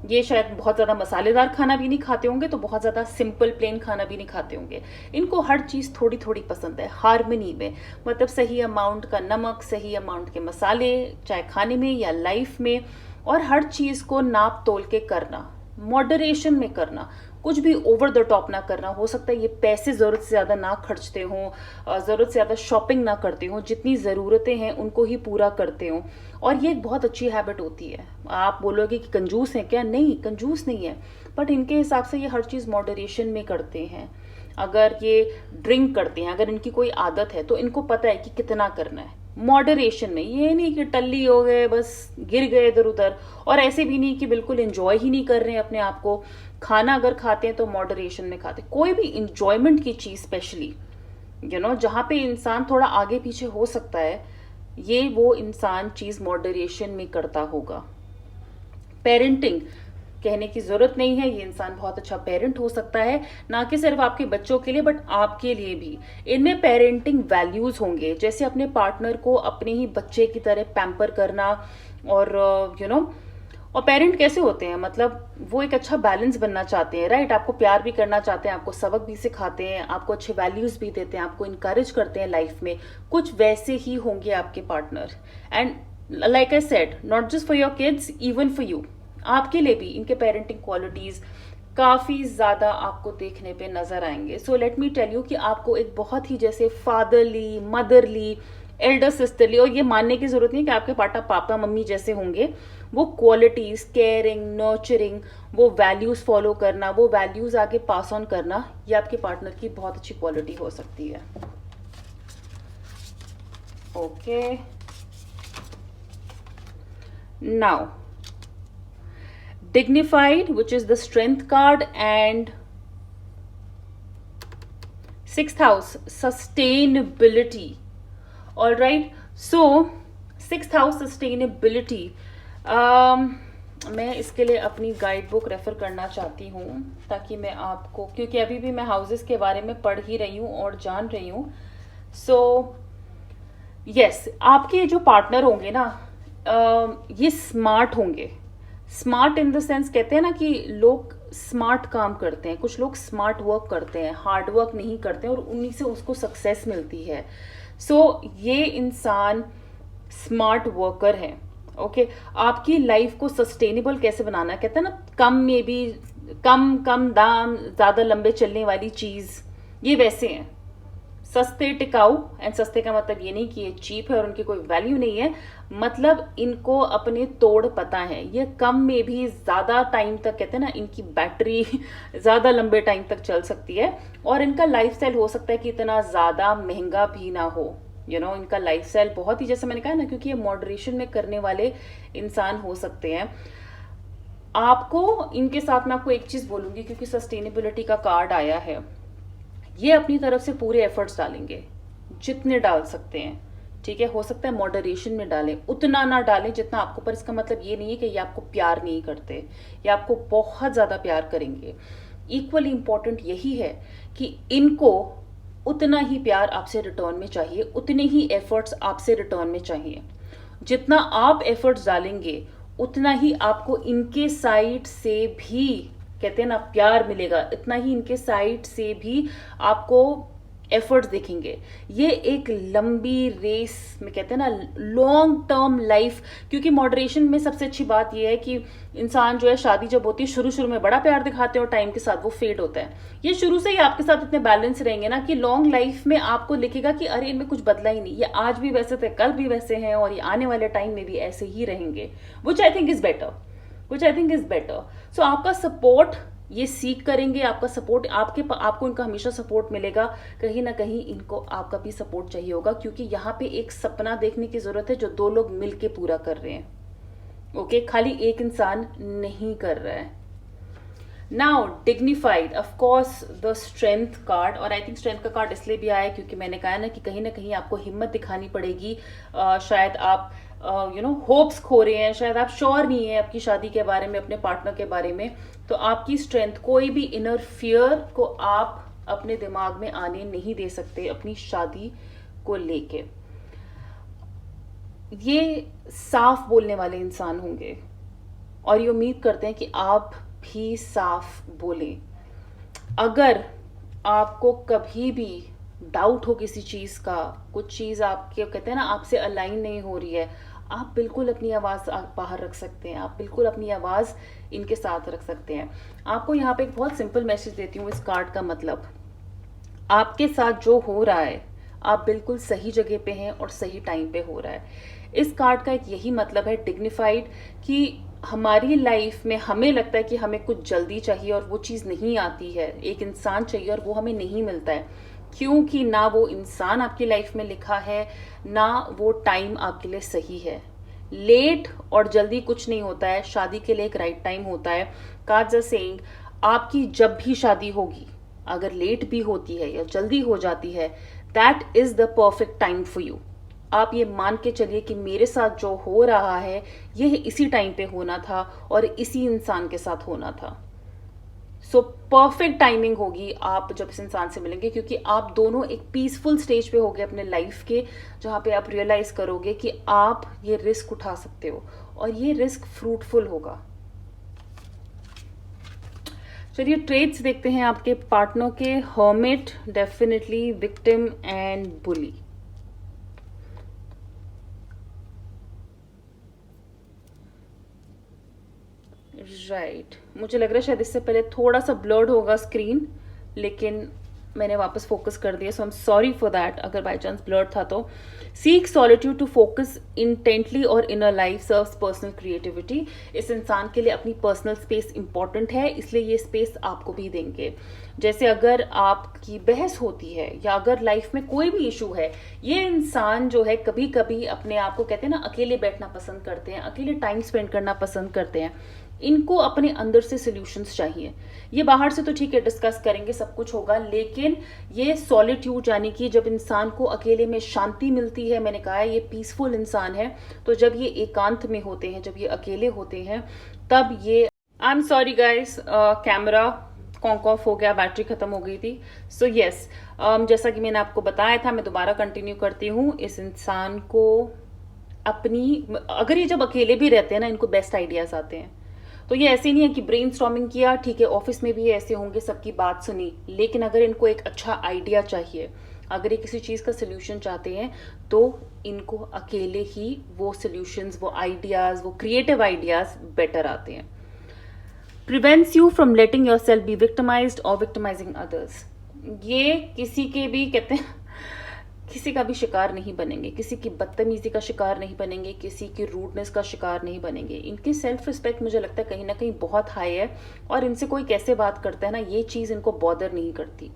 ये शायद बहुत ज्यादा मसालेदार खाना भी नहीं खाते होंगे, तो बहुत ज्यादा सिंपल प्लेन खाना भी नहीं खाते होंगे। इनको हर चीज थोड़ी थोड़ी पसंद है, हार्मनी में, मतलब सही अमाउंट का नमक, सही अमाउंट के मसाले, चाहे खाने में या लाइफ में, और हर चीज को नाप तोल के करना, मॉडरेशन में करना, कुछ भी ओवर द टॉप ना करना। हो सकता है ये पैसे जरूरत से ज्यादा ना खर्चते हों, जरूरत से ज्यादा शॉपिंग ना करते हों, जितनी जरूरतें हैं उनको ही पूरा करते हों। और ये एक बहुत अच्छी हैबिट होती है। आप बोलोगे कि कंजूस हैं क्या? नहीं, कंजूस नहीं है, बट इनके हिसाब से ये हर चीज मॉडरेशन में करते हैं। अगर ये ड्रिंक करते हैं, अगर इनकी कोई आदत है, तो इनको पता है कि कितना करना है, मॉडरेशन में। ये नहीं कि टल्ली हो गए, बस गिर गए इधर उधर, और ऐसे भी नहीं कि बिल्कुल एंजॉय ही नहीं कर रहे हैं अपने आप को। खाना अगर खाते हैं तो मॉडरेशन में खाते हैं। कोई भी इंजॉयमेंट की चीज, स्पेशली जहां पे इंसान थोड़ा आगे पीछे हो सकता है, ये वो इंसान चीज मॉडरेशन में करता होगा। पेरेंटिंग कहने की जरूरत नहीं है, ये इंसान बहुत अच्छा पेरेंट हो सकता है, ना कि सिर्फ आपके बच्चों के लिए बट आपके लिए भी। इनमें पेरेंटिंग वैल्यूज होंगे, जैसे अपने पार्टनर को अपने ही बच्चे की तरह पैम्पर करना, और और पेरेंट कैसे होते हैं, मतलब वो एक अच्छा बैलेंस बनना चाहते हैं, राइट? आपको प्यार भी करना चाहते हैं, आपको सबक भी सिखाते हैं, आपको अच्छे वैल्यूज भी देते हैं, आपको इनकरेज करते हैं लाइफ में। कुछ वैसे ही होंगे आपके partner. And like I said, not just for your kids, even for you, आपके लिए भी इनके पेरेंटिंग क्वालिटीज काफी ज्यादा आपको देखने पे नजर आएंगे। So let me tell you कि आपको एक बहुत ही जैसे फादरली, मदरली, एल्डर सिस्टरली, और ये मानने की जरूरत नहीं कि आपके पापा मम्मी जैसे होंगे, वो क्वालिटीज, केयरिंग, नर्चरिंग, वो वैल्यूज फॉलो करना, वो वैल्यूज आगे पास ऑन करना, ये आपके पार्टनर की बहुत अच्छी क्वालिटी हो सकती है। Okay, now dignified, which is the strength card, and 6th house, sustainability. All right, so 6th house, sustainability. मैं इसके लिए अपनी गाइड बुक रेफर करना चाहती हूँ, ताकि मैं आपको, क्योंकि अभी भी मैं हाउसेस के बारे में पढ़ ही रही हूँ और जान रही हूँ। सो यस, आपके जो पार्टनर होंगे ना, ये स्मार्ट होंगे। स्मार्ट इन द सेंस, कहते हैं ना कि लोग स्मार्ट काम करते हैं, कुछ लोग स्मार्ट वर्क करते हैं, हार्ड वर्क नहीं करते हैं, और उन्हीं से उसको सक्सेस मिलती है। सो ये इंसान स्मार्ट वर्कर है। ओके, आपकी लाइफ को सस्टेनेबल कैसे बनाना, कहते हैं ना, कम में भी कम दाम, ज्यादा लंबे चलने वाली चीज, ये वैसे हैं। सस्ते टिकाऊ, एंड सस्ते का मतलब ये नहीं कि ये चीप है और उनकी कोई वैल्यू नहीं है, मतलब इनको अपने तोड़ पता है। ये कम में भी ज्यादा टाइम तक, कहते हैं ना, इनकी बैटरी ज्यादा लंबे टाइम तक चल सकती है, और इनका लाइफस्टाइल हो सकता है कि इतना ज्यादा महंगा भी ना हो। इनका लाइफस्टाइल बहुत ही, जैसे मैंने कहा ना, क्योंकि ये मॉडरेशन में करने वाले इंसान हो सकते हैं। आपको इनके साथ मैं आपको एक चीज बोलूंगी, क्योंकि सस्टेनेबिलिटी का कार्ड आया है, ये अपनी तरफ से पूरे एफर्ट्स डालेंगे जितने डाल सकते हैं, ठीक है। हो सकता है मॉडरेशन में डालें, उतना ना डालें जितना आपको, पर इसका मतलब ये नहीं है कि ये आपको प्यार नहीं करते, ये आपको बहुत ज्यादा प्यार करेंगे। इक्वली इंपॉर्टेंट यही है कि इनको उतना ही प्यार आपसे रिटर्न में चाहिए, उतने ही एफर्ट्स आपसे रिटर्न में चाहिए। जितना आप एफर्ट्स डालेंगे उतना ही आपको इनके साइड से भी, कहते हैं ना, प्यार मिलेगा, इतना ही इनके साइड से भी आपको एफर्ट्स दिखेंगे। ये एक लंबी रेस में, कहते हैं ना, लॉन्ग टर्म लाइफ, क्योंकि मॉडरेशन में सबसे अच्छी बात यह है कि इंसान जो है, शादी जब होती है शुरू शुरू में बड़ा प्यार दिखाते हैं और टाइम के साथ वो फेड होता है। ये शुरू से ही आपके साथ इतने बैलेंस रहेंगे ना कि लॉन्ग लाइफ में आपको लिखेगा कि अरे इनमें कुछ बदला ही नहीं, ये आज भी वैसे थे, कल भी वैसे हैं, और ये आने वाले टाइम में भी ऐसे ही रहेंगे, विच आई थिंक इज बेटर। सो आपका सपोर्ट ये सीख करेंगे, आपका सपोर्ट, आपको इनका हमेशा सपोर्ट मिलेगा। कहीं ना कहीं इनको आपका भी सपोर्ट चाहिए होगा, क्योंकि यहाँ पे एक सपना देखने की जरूरत है जो दो लोग मिलके पूरा कर रहे हैं, ओके, खाली एक इंसान नहीं कर रहा है। Now dignified, of course the strength card, और आई थिंक स्ट्रेंथ का कार्ड इसलिए भी आया क्योंकि मैंने कहा ना कि कहीं ना कहीं आपको हिम्मत दिखानी पड़ेगी। शायद आप होप्स खो रहे हैं, शायद आप श्योर नहीं है आपकी शादी के बारे में, अपने पार्टनर के बारे में, तो आपकी स्ट्रेंथ, कोई भी इनर फियर को आप अपने दिमाग में आने नहीं दे सकते अपनी शादी को लेके। ये साफ बोलने वाले इंसान होंगे, और ये उम्मीद करते हैं कि आप भी साफ बोलें। अगर आपको कभी भी डाउट हो किसी चीज का, कुछ चीज आपके, कहते हैं ना, आपसे अलाइन नहीं हो रही है, आप बिल्कुल अपनी आवाज बाहर रख सकते हैं, आप बिल्कुल अपनी आवाज इनके साथ रख सकते हैं। आपको यहाँ पे एक बहुत सिंपल मैसेज देती हूँ इस कार्ड का मतलब, आपके साथ जो हो रहा है आप बिल्कुल सही जगह पे हैं और सही टाइम पे हो रहा है। इस कार्ड का एक यही मतलब है, डिग्निफाइड, कि हमारी लाइफ में हमें लगता है कि हमें कुछ जल्दी चाहिए और वो चीज़ नहीं आती है, एक इंसान चाहिए और वो हमें नहीं मिलता है, क्योंकि ना वो इंसान आपकी लाइफ में लिखा है, ना वो टाइम आपके लिए सही है। लेट और जल्दी कुछ नहीं होता है, शादी के लिए एक राइट टाइम होता है। कार्ड्स आर सेइंग, आपकी जब भी शादी होगी, अगर लेट भी होती है या जल्दी हो जाती है, that is the perfect time for you. आप ये मान के चलिए कि मेरे साथ जो हो रहा है यह इसी टाइम पे होना था और इसी इंसान के साथ होना था। सो परफेक्ट टाइमिंग होगी आप जब इस इंसान से मिलेंगे, क्योंकि आप दोनों एक पीसफुल स्टेज पे होगे अपने लाइफ के, जहां पे आप रियलाइज करोगे कि आप ये रिस्क उठा सकते हो और ये रिस्क फ्रूटफुल होगा। चलिए ट्रेड्स देखते हैं आपके पार्टनर के। Hermit, definitely victim and bully. Right, मुझे लग रहा है शायद इससे पहले थोड़ा सा ब्लर्ड होगा स्क्रीन, लेकिन मैंने वापस फोकस कर दिया, so I am sorry for that अगर बाय चांस ब्लर्ड था तो। Seek solitude to focus intently और inner life serves personal creativity. इस इंसान के लिए अपनी पर्सनल स्पेस इंपॉर्टेंट है, इसलिए ये स्पेस आपको भी देंगे। जैसे अगर आपकी बहस होती है या अगर लाइफ में कोई भी इशू है, ये इंसान जो है कभी कभी अपने आप को, कहते हैं ना, अकेले बैठना पसंद करते हैं, अकेले टाइम स्पेंड करना पसंद करते हैं। इनको अपने अंदर से सॉल्यूशंस चाहिए। ये बाहर से तो ठीक है, डिस्कस करेंगे, सब कुछ होगा, लेकिन ये सॉलिट्यूड, यानी कि जब इंसान को अकेले में शांति मिलती है, मैंने कहा है ये पीसफुल इंसान है, तो जब ये एकांत में होते हैं, जब ये अकेले होते हैं, तब ये, आई am sorry guys, camera conc of हो गया, बैटरी खत्म हो गई थी। सो यस, जैसा कि मैंने आपको बताया था, मैं दोबारा कंटिन्यू करती हूँ। इस इंसान को अपनी, अगर ये जब अकेले भी रहते हैं ना, इनको बेस्ट आइडियाज आते हैं। तो ये ऐसे नहीं है कि ब्रेनस्टॉर्मिंग किया, ठीक है, ऑफिस में भी ऐसे होंगे, सबकी बात सुनी, लेकिन अगर इनको एक अच्छा आइडिया चाहिए, अगर ये किसी चीज का सोल्यूशन चाहते हैं, तो इनको अकेले ही वो सोल्यूशंस, वो आइडियाज, वो क्रिएटिव आइडियाज बेटर आते हैं। Prevents you from letting yourself B victimised और विक्टिमाइजिंग अदर्स। ये किसी के भी, कहते हैं, किसी का भी शिकार नहीं बनेंगे, किसी की बदतमीजी का शिकार नहीं बनेंगे, किसी की रूडनेस का शिकार नहीं बनेंगे। इनकी सेल्फ रिस्पेक्ट मुझे लगता है कहीं ना कहीं बहुत हाई है, और इनसे कोई कैसे बात करता है ना, ये चीज़ इनको बॉदर नहीं करती।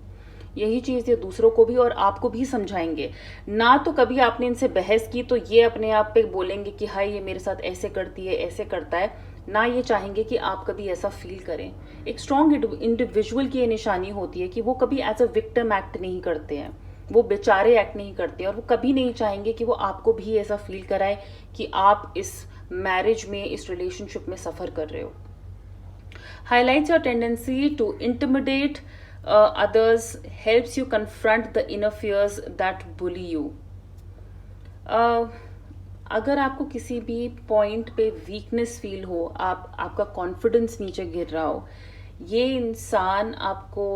यही चीज़ ये दूसरों को भी और आपको भी समझाएंगे ना। तो कभी आपने इनसे बहस की तो ये अपने आप पे बोलेंगे कि हाय ये मेरे साथ ऐसे करती है, ऐसे करता है ना। ये चाहेंगे कि आप कभी ऐसा फील करें। एक स्ट्रॉन्ग इंडिविजुअल की ये निशानी होती है कि वो कभी एज अ विक्टिम एक्ट नहीं करते हैं, वो बेचारे एक्ट नहीं करते, और वो कभी नहीं चाहेंगे कि वो आपको भी ऐसा फील कराए कि आप इस मैरिज में, इस रिलेशनशिप में सफ़र कर रहे हो। Highlights your tendency to intimidate others, helps you confront the inner fears that bully you. अगर आपको किसी भी पॉइंट पे वीकनेस फील हो, आपका कॉन्फिडेंस नीचे गिर रहा हो, ये इंसान आपको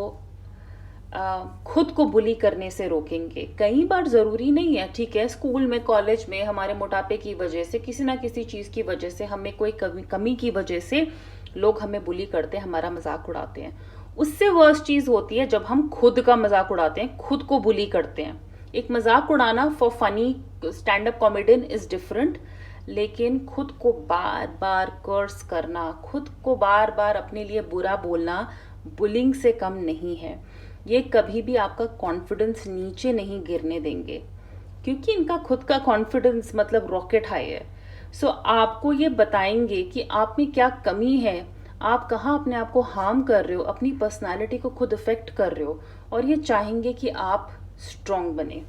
खुद को बुली करने से रोकेंगे। कई बार ज़रूरी नहीं है, ठीक है, स्कूल में, कॉलेज में हमारे मोटापे की वजह से, किसी ना किसी चीज़ की वजह से, हमें कोई कमी की वजह से लोग हमें बुली करते हैं, हमारा मजाक उड़ाते हैं। उससे वर्स्ट चीज़ होती है जब हम खुद का मजाक उड़ाते हैं, खुद को बुली करते हैं। एक मजाक उड़ाना for funny, stand up comedian is different, लेकिन खुद को बार बार कर्स करना, खुद को बार बार अपने लिए बुरा बोलना बुलिंग से कम नहीं है। ये कभी भी आपका कॉन्फिडेंस नीचे नहीं गिरने देंगे, क्योंकि इनका खुद का कॉन्फिडेंस मतलब रॉकेट हाई है। सो आपको ये बताएंगे कि आप में क्या कमी है, आप कहाँ अपने आप को हार्म कर रहे हो, अपनी पर्सनालिटी को खुद अफेक्ट कर रहे हो, और ये चाहेंगे कि आप स्ट्रॉन्ग बने।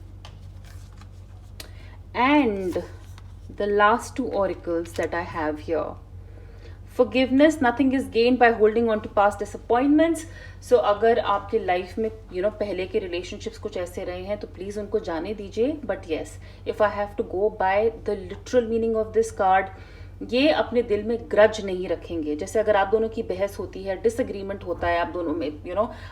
And the last two oracles that I have here, forgiveness, nothing is gained by holding on to past disappointments. So अगर आपके लाइफ में पहले के रिलेशनशिप्स कुछ ऐसे रहे हैं तो प्लीज उनको जाने दीजिए। But yes, if I have to go by the literal meaning of this card, ये अपने दिल में ग्रज नहीं रखेंगे। जैसे अगर आप दोनों की बहस होती है, डिसएग्रीमेंट होता है, आप दोनों में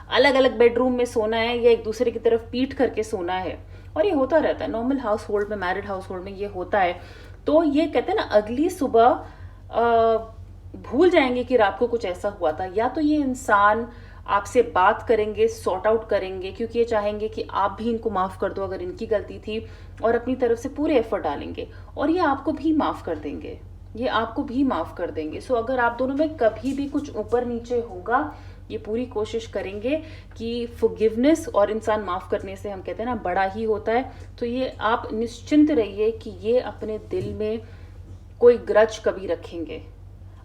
अलग अलग बेडरूम में सोना है या एक दूसरे की तरफ पीठ करके सोना है, और ये होता रहता है नॉर्मल हाउस होल्ड में, मैरिड हाउस होल्ड में ये होता है। तो ये कहते हैं ना, अगली सुबह भूल जाएंगे कि रात को कुछ ऐसा हुआ था। या तो ये इंसान आपसे बात करेंगे, सॉर्ट आउट करेंगे, क्योंकि ये चाहेंगे कि आप भी इनको माफ कर दो अगर इनकी गलती थी, और अपनी तरफ से पूरे एफर्ट डालेंगे, और ये आपको भी माफ कर देंगे, ये आपको भी माफ कर देंगे। सो अगर आप दोनों में कभी भी कुछ ऊपर नीचे होगा, ये पूरी कोशिश करेंगे कि फॉरगिवनेस और इंसान माफ करने से, हम कहते हैं ना, बड़ा ही होता है। तो ये आप निश्चिंत रहिए कि ये अपने दिल में कोई ग्रज कभी रखेंगे।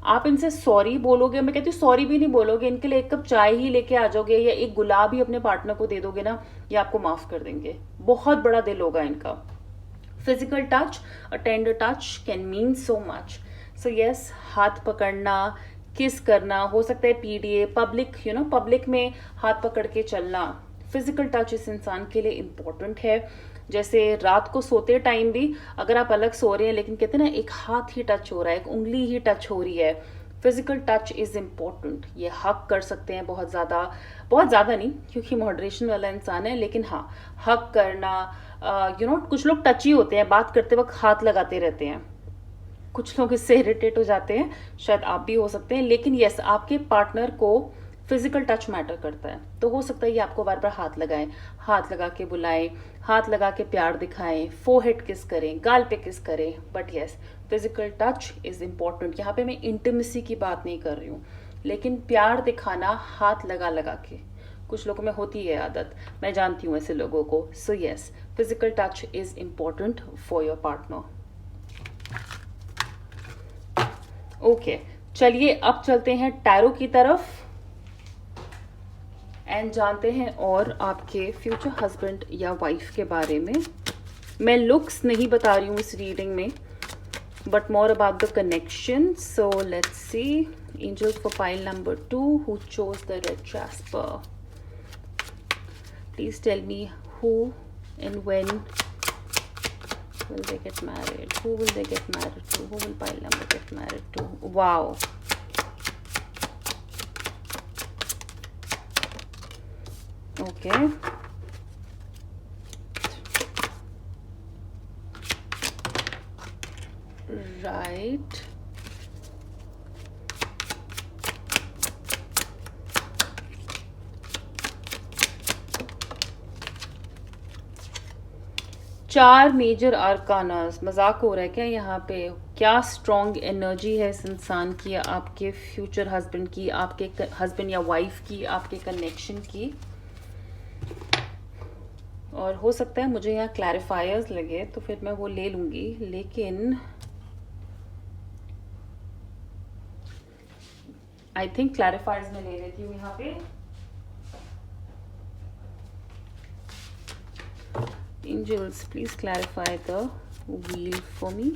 आप इनसे सॉरी बोलोगे, मैं कहती हूँ सॉरी भी नहीं बोलोगे, इनके लिए एक कप चाय ही लेके आ जाओगे या एक गुलाब ही अपने पार्टनर को दे दोगे ना, ये आपको माफ कर देंगे। बहुत बड़ा दिल होगा इनका। Physical touch, a tender touch can mean so much. So yes, हाथ पकड़ना, किस करना, हो सकता है पीडीए, पब्लिक पब्लिक में हाथ पकड़ के चलना, फिजिकल टच इस इंसान के लिए इम्पोर्टेंट है। जैसे रात को सोते टाइम भी अगर आप अलग सो रहे हैं, लेकिन कहते हैं ना, एक हाथ ही टच हो रहा है, एक उंगली ही टच हो रही है, फिजिकल टच इज इम्पोर्टेंट। ये हक कर सकते हैं, बहुत ज़्यादा नहीं, क्योंकि मॉडरेशन वाला इंसान है, लेकिन हाँ, हक करना, कुछ लोग टची होते हैं, बात करते वक्त हाथ लगाते रहते हैं, कुछ लोग इससे इरिटेट हो जाते हैं, शायद आप भी हो सकते हैं। लेकिन यस, आपके पार्टनर को फिजिकल टच मैटर करता है, तो हो सकता है ये आपको बार बार हाथ लगाएं, हाथ लगा के बुलाएं, हाथ लगा के प्यार दिखाएं, फोरहेड किस करें, गाल पे किस करें। But yes, physical touch is important. यहाँ पे मैं इंटीमेसी की बात नहीं कर रही हूँ, लेकिन प्यार दिखाना हाथ लगा लगा के, कुछ लोगों में होती है आदत, मैं जानती हूँ ऐसे लोगों को। So yes, physical touch is important for your partner. Okay, चलिए अब चलते हैं टैरो की तरफ एंड जानते हैं और आपके फ्यूचर हस्बैंड या वाइफ के बारे में। मैं लुक्स नहीं बता रही हूँ इस रीडिंग में, but more about the connection. So let's see, angels for pile number 2 who chose the red jasper. Please tell me who and when will they get married? Who will they get married to? Who will pile number get married to? Wow. Okay. Right. 4 major आर्कानास, मजाक हो रहा है क्या यहाँ पे? क्या स्ट्रॉन्ग एनर्जी है इस इंसान की, आपके फ्यूचर हस्बैंड की, आपके हस्बैंड या वाइफ की, आपके कनेक्शन की। और हो सकता है मुझे यहाँ क्लैरिफायर्स लगे तो फिर मैं वो ले लूँगी, लेकिन आई थिंक क्लैरिफायर्स में ले लेती हूँ यहाँ पे। Angels, please clarify the wheel for me.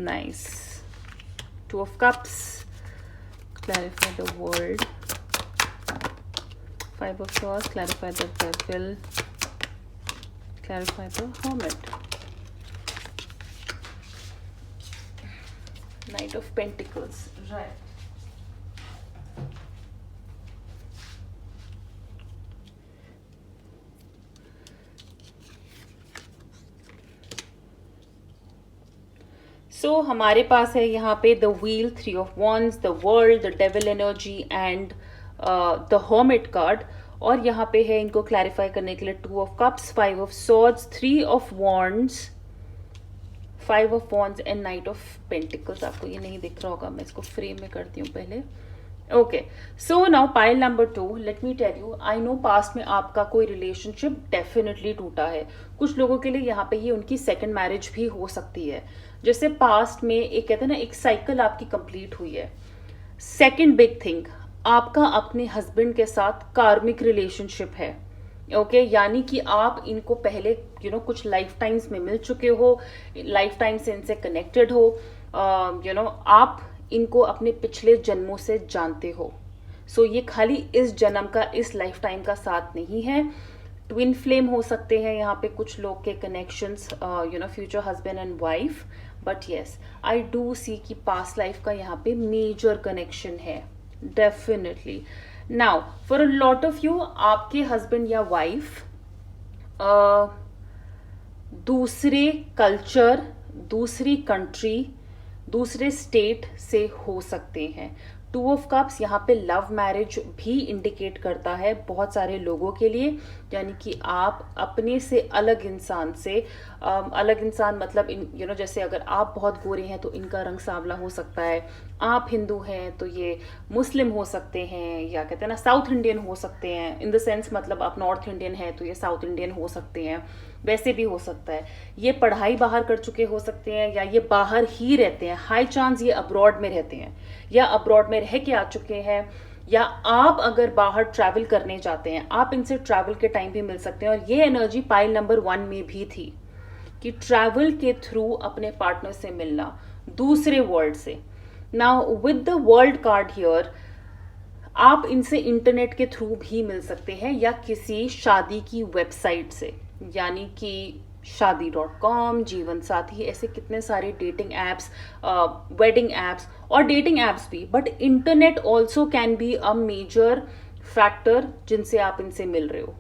Nice. 2 of Cups. Clarify the world. 5 of Swords. Clarify the Devil. Clarify the Hermit. Knight of Pentacles. Right. सो हमारे पास है यहाँ पे the wheel, 3 of wands, the world, the devil energy and the hermit card. और यहाँ पे है इनको क्लैरिफाई करने के लिए 2 of cups, 5 of swords, 3 of wands, 5 of wands and night of pentacles. आपको ये नहीं दिख रहा होगा, मैं इसको फ्रेम में करती हूँ पहले। Okay, so now pile number 2, let me tell you, I know past में आपका कोई रिलेशनशिप डेफिनेटली टूटा है। कुछ लोगों के लिए यहाँ पे ये उनकी सेकंड मैरिज भी हो सकती है। जैसे पास्ट में एक कहते हैं ना, एक साइकिल आपकी कंप्लीट हुई है। सेकंड बिग थिंग, आपका अपने हस्बैंड के साथ कार्मिक रिलेशनशिप है। ओके, यानी कि आप इनको पहले कुछ लाइफ टाइम्स में मिल चुके हो, लाइफ टाइम से इनसे कनेक्टेड हो, आप इनको अपने पिछले जन्मों से जानते हो। सो ये खाली इस जन्म का, इस लाइफ टाइम का साथ नहीं है। ट्विन फ्लेम हो सकते हैं यहाँ पे कुछ लोग के connections, future husband and wife. But yes, I do see कि पास्ट लाइफ का यहाँ पे मेजर कनेक्शन है definitely. Now for a lot of you, आपके हस्बैंड या वाइफ दूसरे कल्चर, दूसरी कंट्री, दूसरे स्टेट से हो सकते हैं। 2 ऑफ कप्स यहाँ पे लव मैरिज भी इंडिकेट करता है बहुत सारे लोगों के लिए, यानी कि आप अपने से अलग इंसान से, अलग इंसान मतलब जैसे अगर आप बहुत गोरे हैं तो इनका रंग सांवला हो सकता है, आप हिंदू हैं तो ये मुस्लिम हो सकते हैं, या कहते हैं ना साउथ इंडियन हो सकते हैं, इन द सेंस मतलब आप नॉर्थ इंडियन हैं तो ये साउथ इंडियन हो सकते हैं, वैसे भी हो सकता है। ये पढ़ाई बाहर कर चुके हो सकते हैं, या ये बाहर ही रहते हैं, हाई चांस ये अब्रॉड में रहते हैं, या अब्रॉड में रह के आ चुके हैं, या आप अगर बाहर ट्रैवल करने जाते हैं, आप इनसे ट्रैवल के टाइम भी मिल सकते हैं। और ये एनर्जी पाइल नंबर 1 में भी थी कि ट्रैवल के थ्रू अपने पार्टनर से मिलना दूसरे वर्ल्ड से। Now with the world card here, आप इनसे इंटरनेट के थ्रू भी मिल सकते हैं, या किसी शादी की वेबसाइट से, यानी कि शादी.com, जीवन साथी, ऐसे कितने सारे डेटिंग एप्स, वेडिंग एप्स और डेटिंग एप्स भी। But internet also can be a major factor जिनसे आप इनसे मिल रहे हो।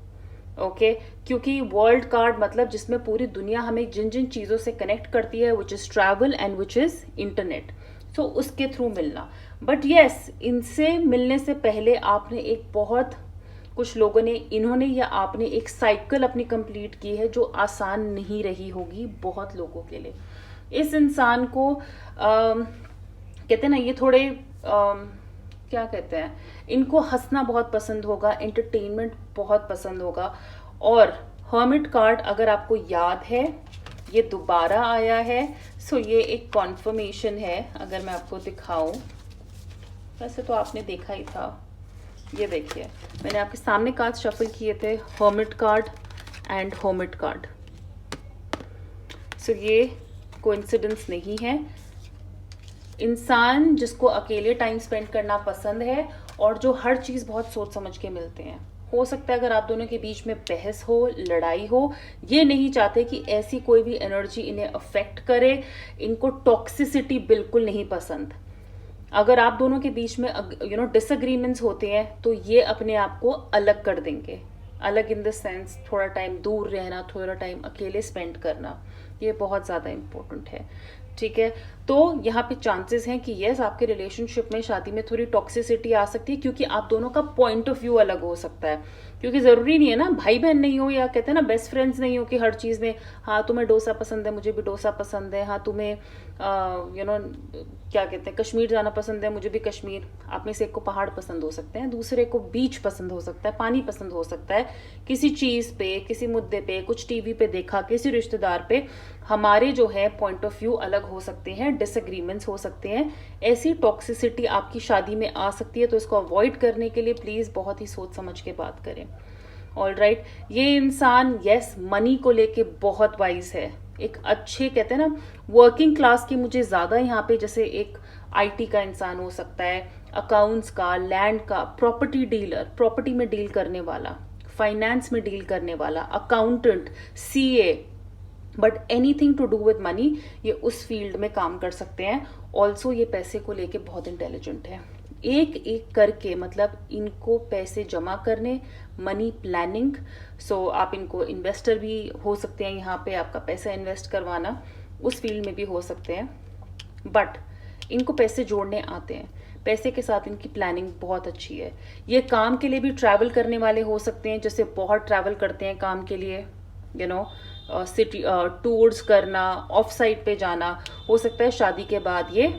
ओके, क्योंकि वर्ल्ड कार्ड मतलब जिसमें पूरी दुनिया हमें जिन जिन चीज़ों से कनेक्ट करती है, which is travel and which is internet, so उसके थ्रू मिलना। बट येस, इनसे मिलने से पहले आपने एक बहुत, कुछ लोगों ने, इन्होंने या आपने एक साइकिल अपनी कंप्लीट की है जो आसान नहीं रही होगी बहुत लोगों के लिए। इस इंसान को कहते हैं ना, ये थोड़े क्या कहते हैं, इनको हंसना बहुत पसंद होगा, एंटरटेनमेंट बहुत पसंद होगा। और हर्मिट कार्ड अगर आपको याद है, ये दोबारा आया है, सो ये एक कॉन्फर्मेशन है। अगर मैं आपको दिखाऊं, वैसे तो आपने देखा ही था, ये देखिए मैंने आपके सामने कार्ड शफल किए थे, hermit card and hermit card. So ये कोइंसिडेंस नहीं है। इंसान जिसको अकेले टाइम स्पेंड करना पसंद है और जो हर चीज़ बहुत सोच समझ के मिलते हैं। हो सकता है अगर आप दोनों के बीच में बहस हो, लड़ाई हो, ये नहीं चाहते कि ऐसी कोई भी एनर्जी इन्हें अफेक्ट करे, इनको टॉक्सिसिटी बिल्कुल नहीं पसंद। अगर आप दोनों के बीच में डिसएग्रीमेंट्स होते हैं तो ये अपने आप को अलग कर देंगे। अलग इन द सेंस थोड़ा टाइम दूर रहना, थोड़ा टाइम अकेले स्पेंड करना, ये बहुत ज़्यादा इम्पोर्टेंट है। ठीक है। तो यहाँ पे चांसेस हैं कि यस आपके रिलेशनशिप में शादी में थोड़ी टॉक्सिसिटी आ सकती है, क्योंकि आप दोनों का पॉइंट ऑफ व्यू अलग हो सकता है। क्योंकि जरूरी नहीं है ना भाई बहन नहीं हो, या कहते हैं ना बेस्ट फ्रेंड्स नहीं हो कि हर चीज में हाँ तुम्हें डोसा पसंद है मुझे भी डोसा पसंद है, हाँ तुम्हें क्या कहते हैं कश्मीर जाना पसंद है मुझे भी कश्मीर। आप में से एक को पहाड़ पसंद हो सकते हैं, दूसरे को बीच पसंद हो सकता है, पानी पसंद हो सकता है, किसी चीज पे किसी मुद्दे पे कुछ टीवी पे देखा किसी रिश्तेदार पे हमारे जो है पॉइंट ऑफ व्यू अलग हो सकते हैं, डिसएग्रीमेंट्स हो सकते हैं। ऐसी टॉक्सिसिटी आपकी शादी में आ सकती है, तो इसको अवॉइड करने के लिए प्लीज बहुत ही सोच समझ के बात करें। ऑल राइट, ये इंसान यस मनी को लेके बहुत वाइज है, एक अच्छे कहते हैं ना वर्किंग क्लास की, मुझे ज्यादा यहाँ पे जैसे एक आईटी का इंसान हो सकता है, अकाउंट्स का, लैंड का, प्रॉपर्टी डीलर, प्रॉपर्टी में डील करने वाला, फाइनेंस में डील करने वाला, accountant, CA, but anything to do with money, ये उस फील्ड में काम कर सकते हैं। ऑल्सो ये पैसे को लेके बहुत इंटेलिजेंट है, एक एक करके मतलब इनको पैसे जमा करने, मनी प्लानिंग। सो आप इनको इन्वेस्टर भी हो सकते हैं, यहाँ पे आपका पैसा इन्वेस्ट करवाना उस फील्ड में भी हो सकते हैं, बट इनको पैसे जोड़ने आते हैं, पैसे के साथ इनकी प्लानिंग बहुत अच्छी है। ये काम के लिए भी ट्रैवल करने वाले हो सकते हैं, जैसे बहुत ट्रैवल करते हैं काम के लिए, यू नो सिटी टूर्स करना, ऑफ साइट पे जाना, हो सकता है शादी के बाद ये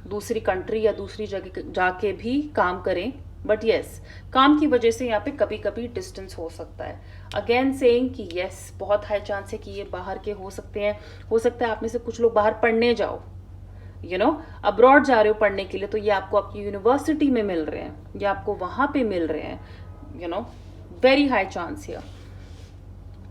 दूसरी कंट्री या दूसरी जगह जाके भी काम करें, बट यस काम की वजह से यहाँ पे कभी कभी डिस्टेंस हो सकता है। अगेन सेइंग कि यस बहुत हाई चांस है कि ये बाहर के हो सकते हैं। हो सकता है आप में से कुछ लोग बाहर पढ़ने जाओ, अब्रॉड जा रहे हो पढ़ने के लिए, तो ये आपको आपकी यूनिवर्सिटी में मिल रहे हैं, ये आपको वहां पे मिल रहे हैं, very high chance here.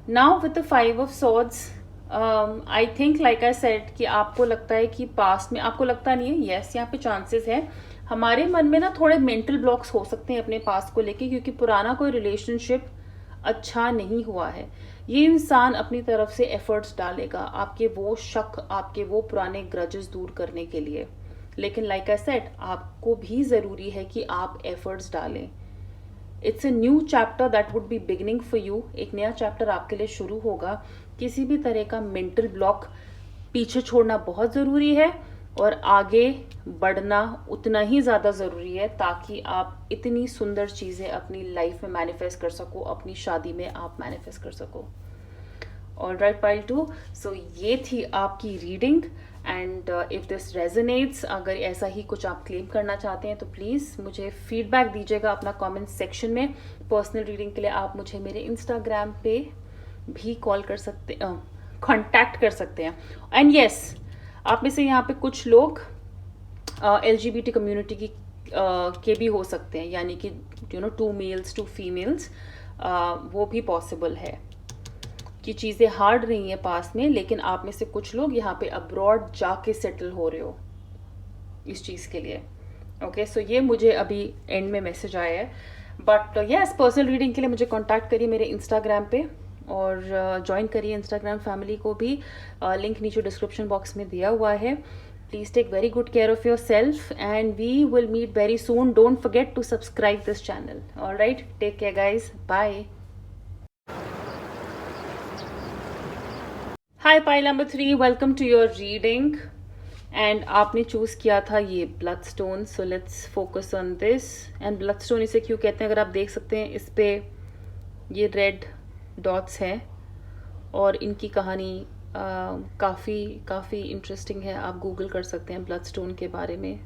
Now with the 5 of swords, I think like I said कि आपको लगता है कि पास्ट में, आपको लगता नहीं है, यस यहाँ पे चांसेस है। हमारे मन में ना थोड़े मेंटल ब्लॉक्स हो सकते हैं अपने पास्ट को लेके, क्योंकि पुराना कोई रिलेशनशिप अच्छा नहीं हुआ है। ये इंसान अपनी तरफ से एफर्ट्स डालेगा आपके वो शक, आपके वो पुराने ग्रजेस दूर करने के लिए, लेकिन लाइक आई सेड आपको भी जरूरी है कि आप एफर्ट्स डालें। It's a new chapter that would be beginning for you, एक नया चैप्टर आपके लिए शुरू होगा। किसी भी तरह का मेंटल ब्लॉक पीछे छोड़ना बहुत जरूरी है, और आगे बढ़ना उतना ही ज्यादा जरूरी है, ताकि आप इतनी सुंदर चीजें अपनी लाइफ में मैनिफेस्ट कर सको, अपनी शादी में आप मैनिफेस्ट कर सको। ऑल राइट पाइल 2, सो ये थी आपकी reading, and if this resonates, अगर ऐसा ही कुछ आप क्लेम करना चाहते हैं तो प्लीज मुझे फीडबैक दीजिएगा अपना कमेंट सेक्शन में। पर्सनल रीडिंग के लिए आप मुझे मेरे इंस्टाग्राम पे भी कॉल कर सकते, कांटेक्ट कर सकते हैं। एंड यस आप में से यहाँ पे कुछ लोग LGBT कम्युनिटी की के भी हो सकते हैं, यानी कि 2 मेल्स 2 फीमेल्स, वो भी पॉसिबल है कि चीज़ें हार्ड नहीं है पास में, लेकिन आप में से कुछ लोग यहाँ पे अब्रॉड जाके सेटल हो रहे हो इस चीज़ के लिए। ओके, सो ये मुझे अभी एंड में मैसेज आया है, बट यस पर्सनल रीडिंग के लिए मुझे कांटेक्ट करिए मेरे इंस्टाग्राम पे, और ज्वाइन करिए इंस्टाग्राम फैमिली को भी, लिंक नीचे डिस्क्रिप्शन बॉक्स में दिया हुआ है। Please take very good care of yourself, and we will meet very soon. Don't forget to subscribe this channel. All right, take care guys, bye. Hi pile number 3, welcome to your reading, and आपने चूज किया था ये blood stone, so let's focus on this. And blood stone इसे क्यों कहते हैं, अगर आप देख सकते हैं इस पे ये रेड डॉट्स हैं, और इनकी कहानी काफ़ी इंटरेस्टिंग है। आप गूगल कर सकते हैं ब्लड स्टोन के बारे में,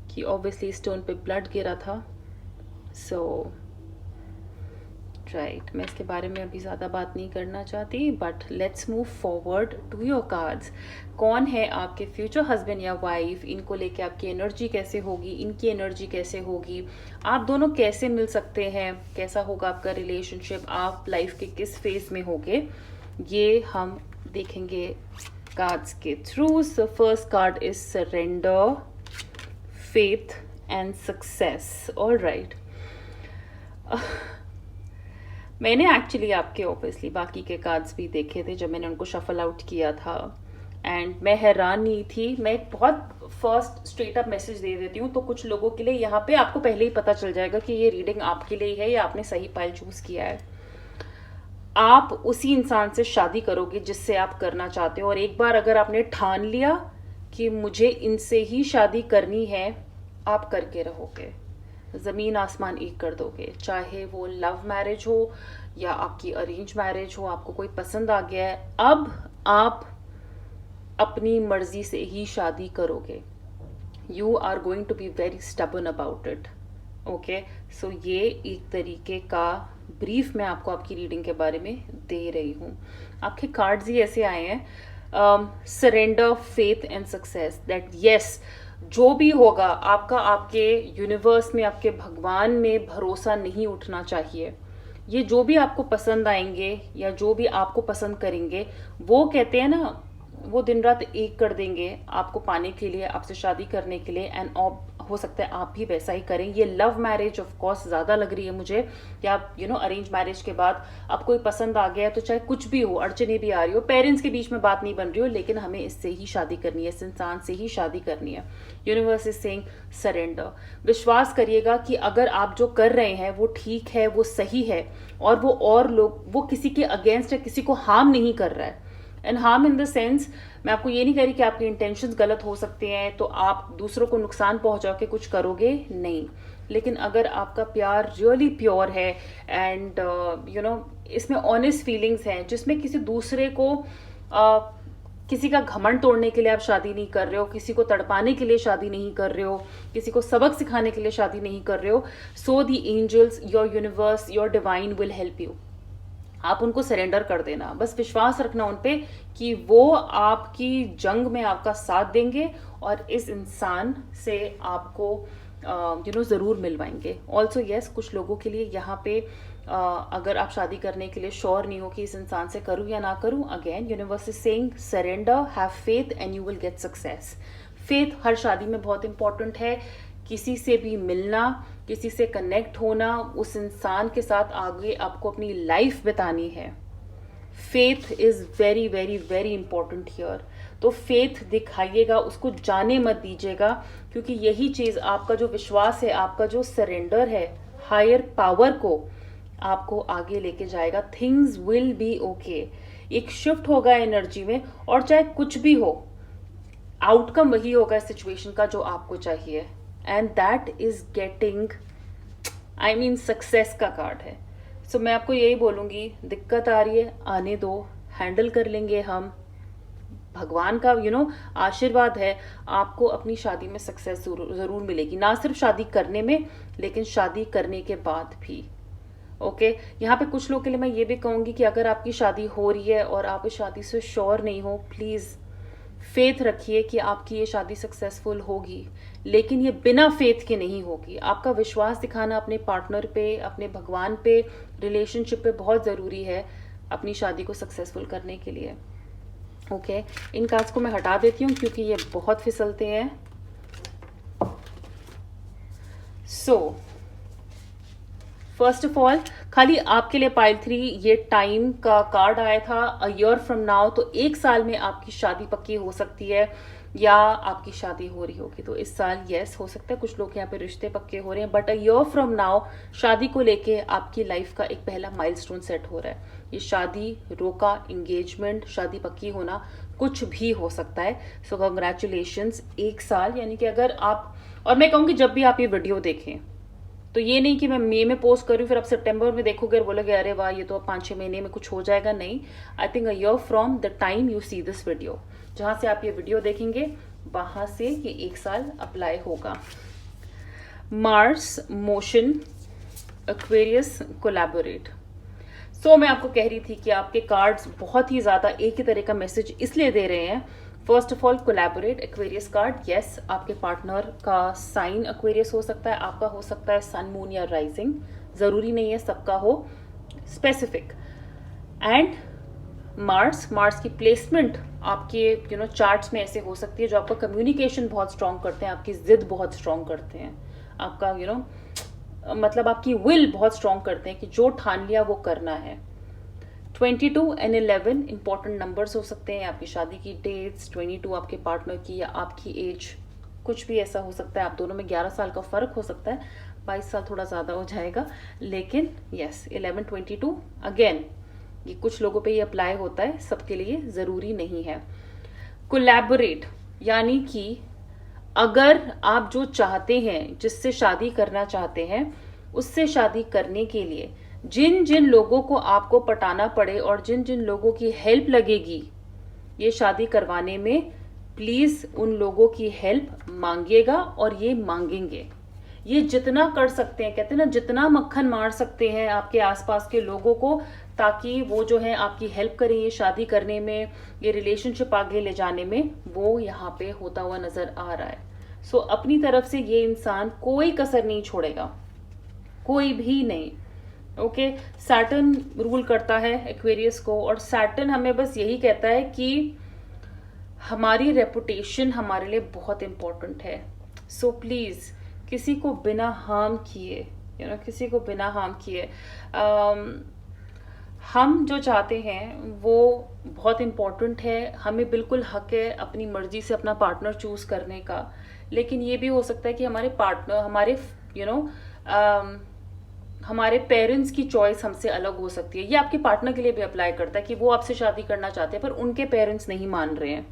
कि ऑब्वियसली स्टोन पे ब्लड गिरा था। सो राइट, मैं इसके बारे में अभी ज़्यादा बात नहीं करना चाहती, but let's move forward to your cards. कौन है आपके फ्यूचर हस्बैंड या वाइफ, इनको लेके आपकी एनर्जी कैसे होगी, इनकी एनर्जी कैसे होगी, आप दोनों कैसे मिल सकते हैं, कैसा होगा आपका रिलेशनशिप, आप लाइफ के किस फेज में होगे, ये हम देखेंगे कार्ड्स के through. So first card is surrender, faith and success. All right, मैंने एक्चुअली आपके ऑब्वियसली बाकी के कार्ड्स भी देखे थे जब मैंने उनको शफल आउट किया था, एंड मैं हैरान नहीं थी। मैं एक बहुत फर्स्ट स्ट्रेट अप मैसेज दे देती हूँ, तो कुछ लोगों के लिए यहाँ पे आपको पहले ही पता चल जाएगा कि ये रीडिंग आपके लिए है या आपने सही पाइल चूज किया है। आप उसी इंसान से शादी करोगे जिससे आप करना चाहते हो। और एक बार अगर आपने ठान लिया कि मुझे इनसे ही शादी करनी है, आप करके रहोगे, ज़मीन आसमान एक कर दोगे। चाहे वो लव मैरिज हो या आपकी अरेंज मैरिज हो, आपको कोई पसंद आ गया है, अब आप अपनी मर्जी से ही शादी करोगे। You are going to be very stubborn about it. Okay, so ये एक तरीके का ब्रीफ मैं आपको आपकी रीडिंग के बारे में दे रही हूँ। आपके कार्ड्स ही ऐसे आए हैं, surrender, faith and success, that yes, जो भी होगा आपका, आपके यूनिवर्स में, आपके भगवान में भरोसा नहीं उठना चाहिए। ये जो भी आपको पसंद आएंगे या जो भी आपको पसंद करेंगे, वो कहते हैं ना, वो दिन रात एक कर देंगे आपको पाने के लिए, आपसे शादी करने के लिए। एंड हो सकता है आप भी वैसा ही करें। ये लव मैरिज ऑफ कोर्स ज़्यादा लग रही है मुझे, या आप अरेंज मैरिज के बाद आप कोई पसंद आ गया, तो चाहे कुछ भी हो, अड़चने भी आ रही हो, पेरेंट्स के बीच में बात नहीं बन रही हो, लेकिन हमें इससे ही शादी करनी है, इस इंसान से ही शादी करनी है। Universe is saying surrender. विश्वास करिएगा कि अगर आप जो कर रहे हैं वो ठीक है, वो सही है, और लोग, वो किसी के अगेंस्ट है, किसी को हार्म नहीं कर रहा है। And harm in the sense, मैं आपको ये नहीं कह रही कि आपके इंटेंशंस गलत हो सकते हैं तो आप दूसरों को नुकसान पहुंचा के कुछ करोगे, नहीं। लेकिन अगर आपका प्यार रियली प्योर है एंड इसमें ऑनेस्ट फीलिंग्स हैं, जिसमें किसी दूसरे को किसी का घमंड तोड़ने के लिए आप शादी नहीं कर रहे हो, किसी को तड़पाने के लिए शादी नहीं कर रहे हो, किसी को सबक सिखाने के लिए शादी नहीं कर रहे हो, so the angels, your universe, your divine will help you. आप उनको सरेंडर कर देना, बस विश्वास रखना उन पे कि वो आपकी जंग में आपका साथ देंगे और इस इंसान से आपको ज़रूर मिलवाएंगे। ऑल्सो यस, कुछ लोगों के लिए यहाँ पे अगर आप शादी करने के लिए श्योर नहीं हो कि इस इंसान से करूँ या ना करूँ, again universe is saying surrender, have faith and you will get success. Faith हर शादी में बहुत इंपॉर्टेंट है। किसी से भी मिलना, किसी से कनेक्ट होना, उस इंसान के साथ आगे आपको अपनी लाइफ बितानी है, faith is very very very important here. तो फेथ दिखाइएगा, उसको जाने मत दीजिएगा, क्योंकि यही चीज, आपका जो विश्वास है, आपका जो सरेंडर है हायर पावर को, आपको आगे लेके जाएगा। Things will be okay. एक शिफ्ट होगा एनर्जी में, और चाहे कुछ भी हो, आउटकम वही होगा इस सिचुएशन का जो आपको चाहिए। And that is getting, I mean, success का कार्ड है। सो मैं आपको यही बोलूंगी, दिक्कत आ रही है, आने दो, हैंडल कर लेंगे हम। भगवान का आशीर्वाद है, आपको अपनी शादी में सक्सेस जरूर मिलेगी, ना सिर्फ शादी करने में, लेकिन शादी करने के बाद भी। ओके, यहाँ पे कुछ लोग के लिए मैं ये भी कहूंगी कि अगर आपकी शादी हो रही है और आप इस शादी से श्योर नहीं हो, प्लीज फेथ रखिए कि आपकी ये शादी सक्सेसफुल होगी, लेकिन ये बिना फेथ के नहीं होगी। आपका विश्वास दिखाना अपने पार्टनर पे, अपने भगवान पे, रिलेशनशिप पे बहुत ज़रूरी है अपनी शादी को सक्सेसफुल करने के लिए। ओके, इन कार्ड्स को मैं हटा देती हूँ क्योंकि ये बहुत फिसलते हैं। सो फर्स्ट ऑफ ऑल, खाली आपके लिए पाइल 3 ये टाइम का कार्ड आया था, अ ईयर फ्रॉम नाउ, तो एक साल में आपकी शादी पक्की हो सकती है या आपकी शादी हो रही होगी। तो इस साल यस हो सकता है, कुछ लोग यहाँ पे रिश्ते पक्के हो रहे हैं, but a year from now शादी को लेके आपकी लाइफ का एक पहला माइलस्टोन सेट हो रहा है। ये शादी, रोका, एंगेजमेंट, शादी पक्की होना, कुछ भी हो सकता है। सो कंग्रेचुलेशंस, एक साल, यानी कि अगर आप, और मैं कहूँगी जब भी आप ये वीडियो देखें, तो ये नहीं कि मैं मई में पोस्ट करूँ फिर आप सितंबर में देखोगे और बोलोगे अरे वाह ये तो अब 5-6 महीने में कुछ हो जाएगा, नहीं। I think a year from the time you see this video, जहां से आप ये वीडियो देखेंगे वहां से ये एक साल अप्लाई होगा। Mars motion, Aquarius collaborate. So मैं आपको कह रही थी कि आपके कार्ड्स बहुत ही ज्यादा एक ही तरह का मैसेज इसलिए दे रहे हैं। First of all, collaborate, Aquarius card, yes, आपके पार्टनर का साइन एक्वेरियस हो सकता है, आपका हो सकता है सन, मून या राइजिंग, जरूरी नहीं है सबका हो, स्पेसिफिक। एंड मार्स की प्लेसमेंट आपके चार्ट्स में ऐसे हो सकती है जो आपका कम्युनिकेशन बहुत स्ट्रांग करते हैं, आपकी जिद बहुत स्ट्रांग करते हैं, आपका मतलब आपकी विल बहुत स्ट्रांग करते हैं कि जो ठान लिया वो करना है। 22 एंड 11 इंपॉर्टेंट नंबर्स हो सकते हैं, आपकी शादी की डेट्स, 22 आपके पार्टनर की या आपकी एज, कुछ भी ऐसा हो सकता है। आप दोनों में 11 साल का फर्क हो सकता है, 22 साल थोड़ा ज़्यादा हो जाएगा, लेकिन यस 11, 22 अगेन ये कुछ लोगों पे ये अप्लाई होता है, सबके लिए ज़रूरी नहीं है। कोलैबोरेट, यानी कि अगर आप जो चाहते हैं, जिससे शादी करना चाहते हैं, उससे शादी करने के लिए जिन जिन लोगों को आपको पटाना पड़े और जिन जिन लोगों की हेल्प लगेगी ये शादी करवाने में, प्लीज उन लोगों की हेल्प मांगिएगा और ये मांगेंगे। ये जितना कर सकते हैं, कहते हैं ना, जितना मक्खन मार सकते हैं आपके आसपास के लोगों को, ताकि वो जो है आपकी हेल्प करें ये शादी करने में, ये रिलेशनशिप आगे ले जाने में, वो यहाँ पे होता हुआ नजर आ रहा है। सो अपनी तरफ से ये इंसान कोई कसर नहीं छोड़ेगा, कोई भी नहीं। ओके, सैटर्न रूल करता है एक्वेरियस को, और सैटर्न हमें बस यही कहता है कि हमारी रेपुटेशन हमारे लिए बहुत इंपॉर्टेंट है। सो प्लीज किसी को बिना हार्म किए, किसी को बिना हार्म किए, हम जो चाहते हैं वो बहुत इम्पोर्टेंट है। हमें बिल्कुल हक है अपनी मर्जी से अपना पार्टनर चूज करने का, लेकिन ये भी हो सकता है कि हमारे पार्टनर, हमारे पेरेंट्स की चॉइस हमसे अलग हो सकती है। ये आपके पार्टनर के लिए भी अप्लाई करता है कि वो आपसे शादी करना चाहते हैं पर उनके पेरेंट्स नहीं मान रहे हैं,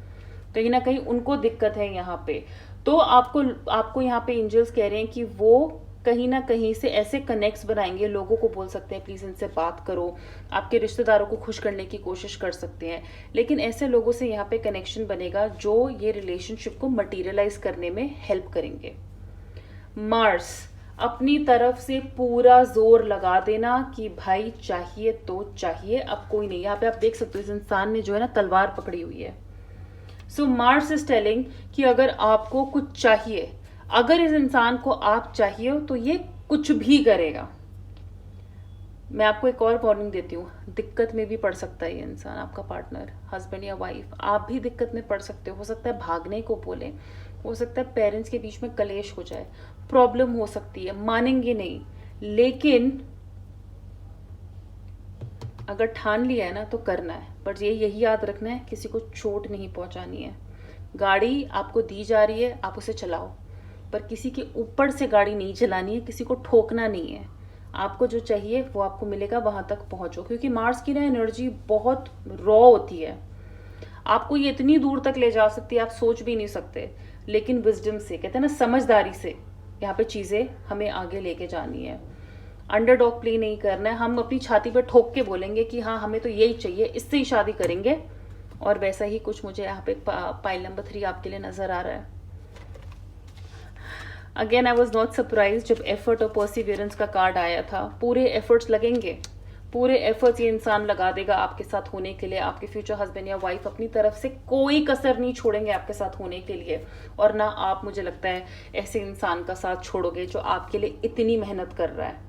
कहीं ना कहीं उनको दिक्कत है यहाँ पे। तो आपको यहाँ पे एंजल्स कह रहे हैं कि वो कहीं ना कहीं से ऐसे कनेक्ट्स बनाएंगे, लोगों को बोल सकते हैं प्लीज इनसे बात करो, आपके रिश्तेदारों को खुश करने की कोशिश कर सकते हैं, लेकिन ऐसे लोगों से यहाँ पे कनेक्शन बनेगा जो ये रिलेशनशिप को मटीरियलाइज करने में हेल्प करेंगे। मार्स, अपनी तरफ से पूरा जोर लगा देना कि भाई चाहिए तो चाहिए, अब कोई नहीं। यहाँ पे आप देख सकते हो इस इंसान ने जो है ना तलवार पकड़ी हुई है। सो मार्स इज टेलिंग कि अगर आपको कुछ चाहिए, अगर इस इंसान को आप चाहिए हो तो ये कुछ भी करेगा। मैं आपको एक और वार्निंग देती हूँ, दिक्कत में भी पड़ सकता है ये इंसान, आपका पार्टनर, हस्बैंड या वाइफ, आप भी दिक्कत में पड़ सकते हो सकता है भागने को बोले, हो सकता है पेरेंट्स के बीच में कलेश हो जाए, प्रॉब्लम हो सकती है, मानेंगे नहीं, लेकिन अगर ठान लिया है ना तो करना है। बट यही याद रखना है, किसी को चोट नहीं पहुंचानी है। गाड़ी आपको दी जा रही है, आप उसे चलाओ, पर किसी के ऊपर से गाड़ी नहीं चलानी है, किसी को ठोकना नहीं है। आपको जो चाहिए वो आपको मिलेगा, वहां तक पहुंचो, क्योंकि मार्स की ना एनर्जी बहुत रॉ होती है, आपको ये इतनी दूर तक ले जा सकती है आप सोच भी नहीं सकते, लेकिन विजडम से, कहते हैं ना समझदारी से, यहाँ पे चीजें हमें आगे लेके जानी है। अंडरडॉग प्ले नहीं करना है, हम अपनी छाती पर ठोक के बोलेंगे कि हाँ हमें तो यही चाहिए, इससे ही शादी करेंगे, और वैसा ही कुछ मुझे यहाँ पे पाइल नंबर 3 आपके लिए नजर आ रहा है। Again I was not surprise जब एफर्ट और परसिवियरेंस का कार्ड आया था। पूरे एफर्ट्स लगेंगे, पूरे एफर्ट्स ये इंसान लगा देगा आपके साथ होने के लिए। आपके फ्यूचर हस्बैंड या वाइफ अपनी तरफ से कोई कसर नहीं छोड़ेंगे आपके साथ होने के लिए, और ना आप, मुझे लगता है, ऐसे इंसान का साथ छोड़ोगे जो आपके लिए इतनी मेहनत कर रहा है।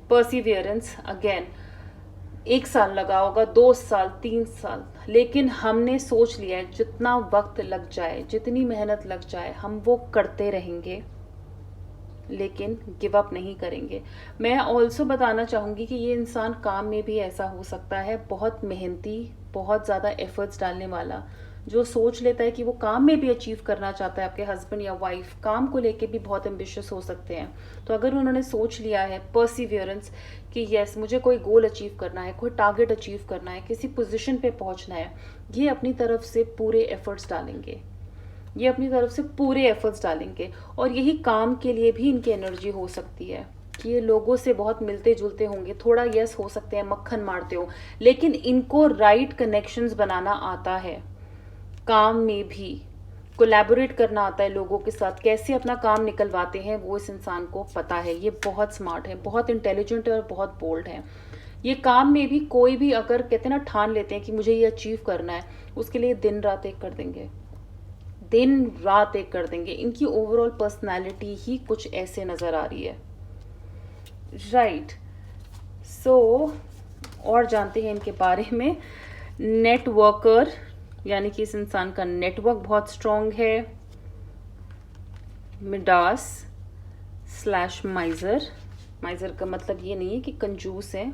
परसिवियरेंस, अगेन 1 साल लगा होगा, 2 साल, 3 साल, लेकिन हमने सोच लिया है जितना वक्त लग जाए, जितनी मेहनत लग जाए, हम वो करते रहेंगे, लेकिन गिव अप नहीं करेंगे। मैं ऑल्सो बताना चाहूँगी कि ये इंसान काम में भी ऐसा हो सकता है, बहुत मेहनती, बहुत ज़्यादा एफर्ट्स डालने वाला, जो सोच लेता है कि वो काम में भी अचीव करना चाहता है। आपके हस्बैंड या वाइफ काम को लेके भी बहुत एम्बिशियस हो सकते हैं, तो अगर उन्होंने सोच लिया है परसिवियरेंस कि यस मुझे कोई गोल अचीव करना है, कोई टारगेट अचीव करना है, किसी पोजीशन पे पहुंचना है, ये अपनी तरफ से पूरे एफर्ट्स डालेंगे, ये अपनी तरफ से पूरे एफर्ट्स डालेंगे। और यही काम के लिए भी इनकी एनर्जी हो सकती है कि ये लोगों से बहुत मिलते जुलते होंगे, थोड़ा यस हो सकते हैं मक्खन मारते हो, लेकिन इनको राइट कनेक्शंस बनाना आता है, काम में भी कोलैबोरेट करना आता है लोगों के साथ, कैसे अपना काम निकलवाते हैं वो इस इंसान को पता है। ये बहुत स्मार्ट है, बहुत इंटेलिजेंट है और बहुत बोल्ड है। ये काम में भी कोई भी अगर कहते हैं ना ठान लेते हैं कि मुझे ये अचीव करना है, उसके लिए दिन रात एक कर देंगे, दिन रात एक कर देंगे। इनकी ओवरऑल पर्सनालिटी ही कुछ ऐसे नजर आ रही है, राइट। सो और जानते हैं इनके बारे में। नेटवर्कर, यानी कि इस इंसान का नेटवर्क बहुत स्ट्रांग है। मिडास / माइजर, माइजर का मतलब ये नहीं है कि कंजूस है,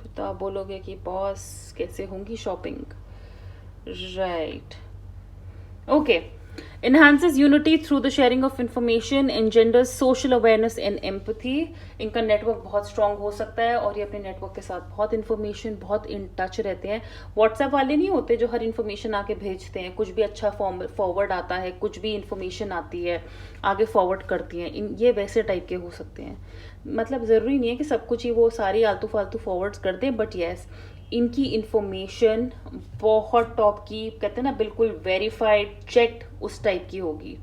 तो आप बोलोगे कि बॉस कैसे होंगी shopping, right. Okay, enhances unity through the sharing of information, engenders social awareness and empathy. इनका नेटवर्क बहुत स्ट्रांग हो सकता है और ये अपने नेटवर्क के साथ बहुत इन्फॉर्मेशन, बहुत इन टच रहते हैं. व्हाट्सएप वाले नहीं होते जो हर इन्फॉर्मेशन आके भेजते हैं, कुछ भी अच्छा फॉरवर्ड आता है, कुछ भी इन्फॉर्मेशन आती है आगे फॉरवर्ड करती हैं, ये वैसे टाइप के हो सकते हैं. मतलब ज़रूरी नहीं है कि सब कुछ ही वो सारी आलतू फालतू फॉरवर्ड्स कर दें, बट येस इनकी इंफॉर्मेशन बहुत टॉप की, कहते हैं ना बिल्कुल वेरीफाइड, चेक्ड उस टाइप की होगी.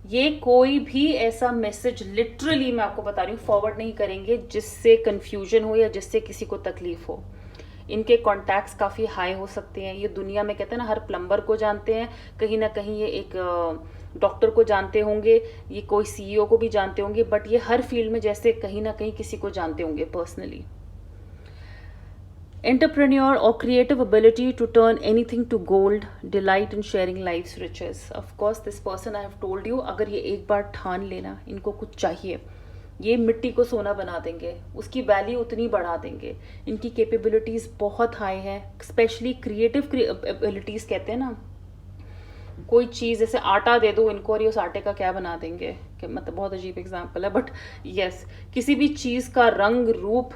ये कोई भी ऐसा मैसेज लिटरली मैं आपको बता रही हूँ फॉरवर्ड नहीं करेंगे जिससे कंफ्यूजन हो या जिससे किसी को तकलीफ हो. इनके कॉन्टैक्ट्स काफ़ी हाई हो सकते हैं. ये दुनिया में कहते हैं ना हर प्लम्बर को जानते हैं, कहीं ना कहीं ये एक डॉक्टर को जानते होंगे, ये कोई सीईओ को भी जानते होंगे, बट ये हर फील्ड में जैसे कहीं ना कहीं किसी को जानते होंगे personally. Entrepreneur or creative ability to turn anything to gold, delight in sharing life's riches. Of course, this person I have told you, अगर ये एक बार ठान लेना इनको कुछ चाहिए, ये मिट्टी को सोना बना देंगे, उसकी वैल्यू उतनी बढ़ा देंगे. इनकी कैपेबिलिटीज़ बहुत हाई है, स्पेशली क्रिएटिव एबिलिटीज़ कहते हैं ना. कोई चीज़ जैसे आटा दे दो इनको और ये उस आटे का क्या बना देंगे, कि मतलब बहुत अजीब एग्जाम्पल है, बट यस किसी भी चीज़ का रंग रूप,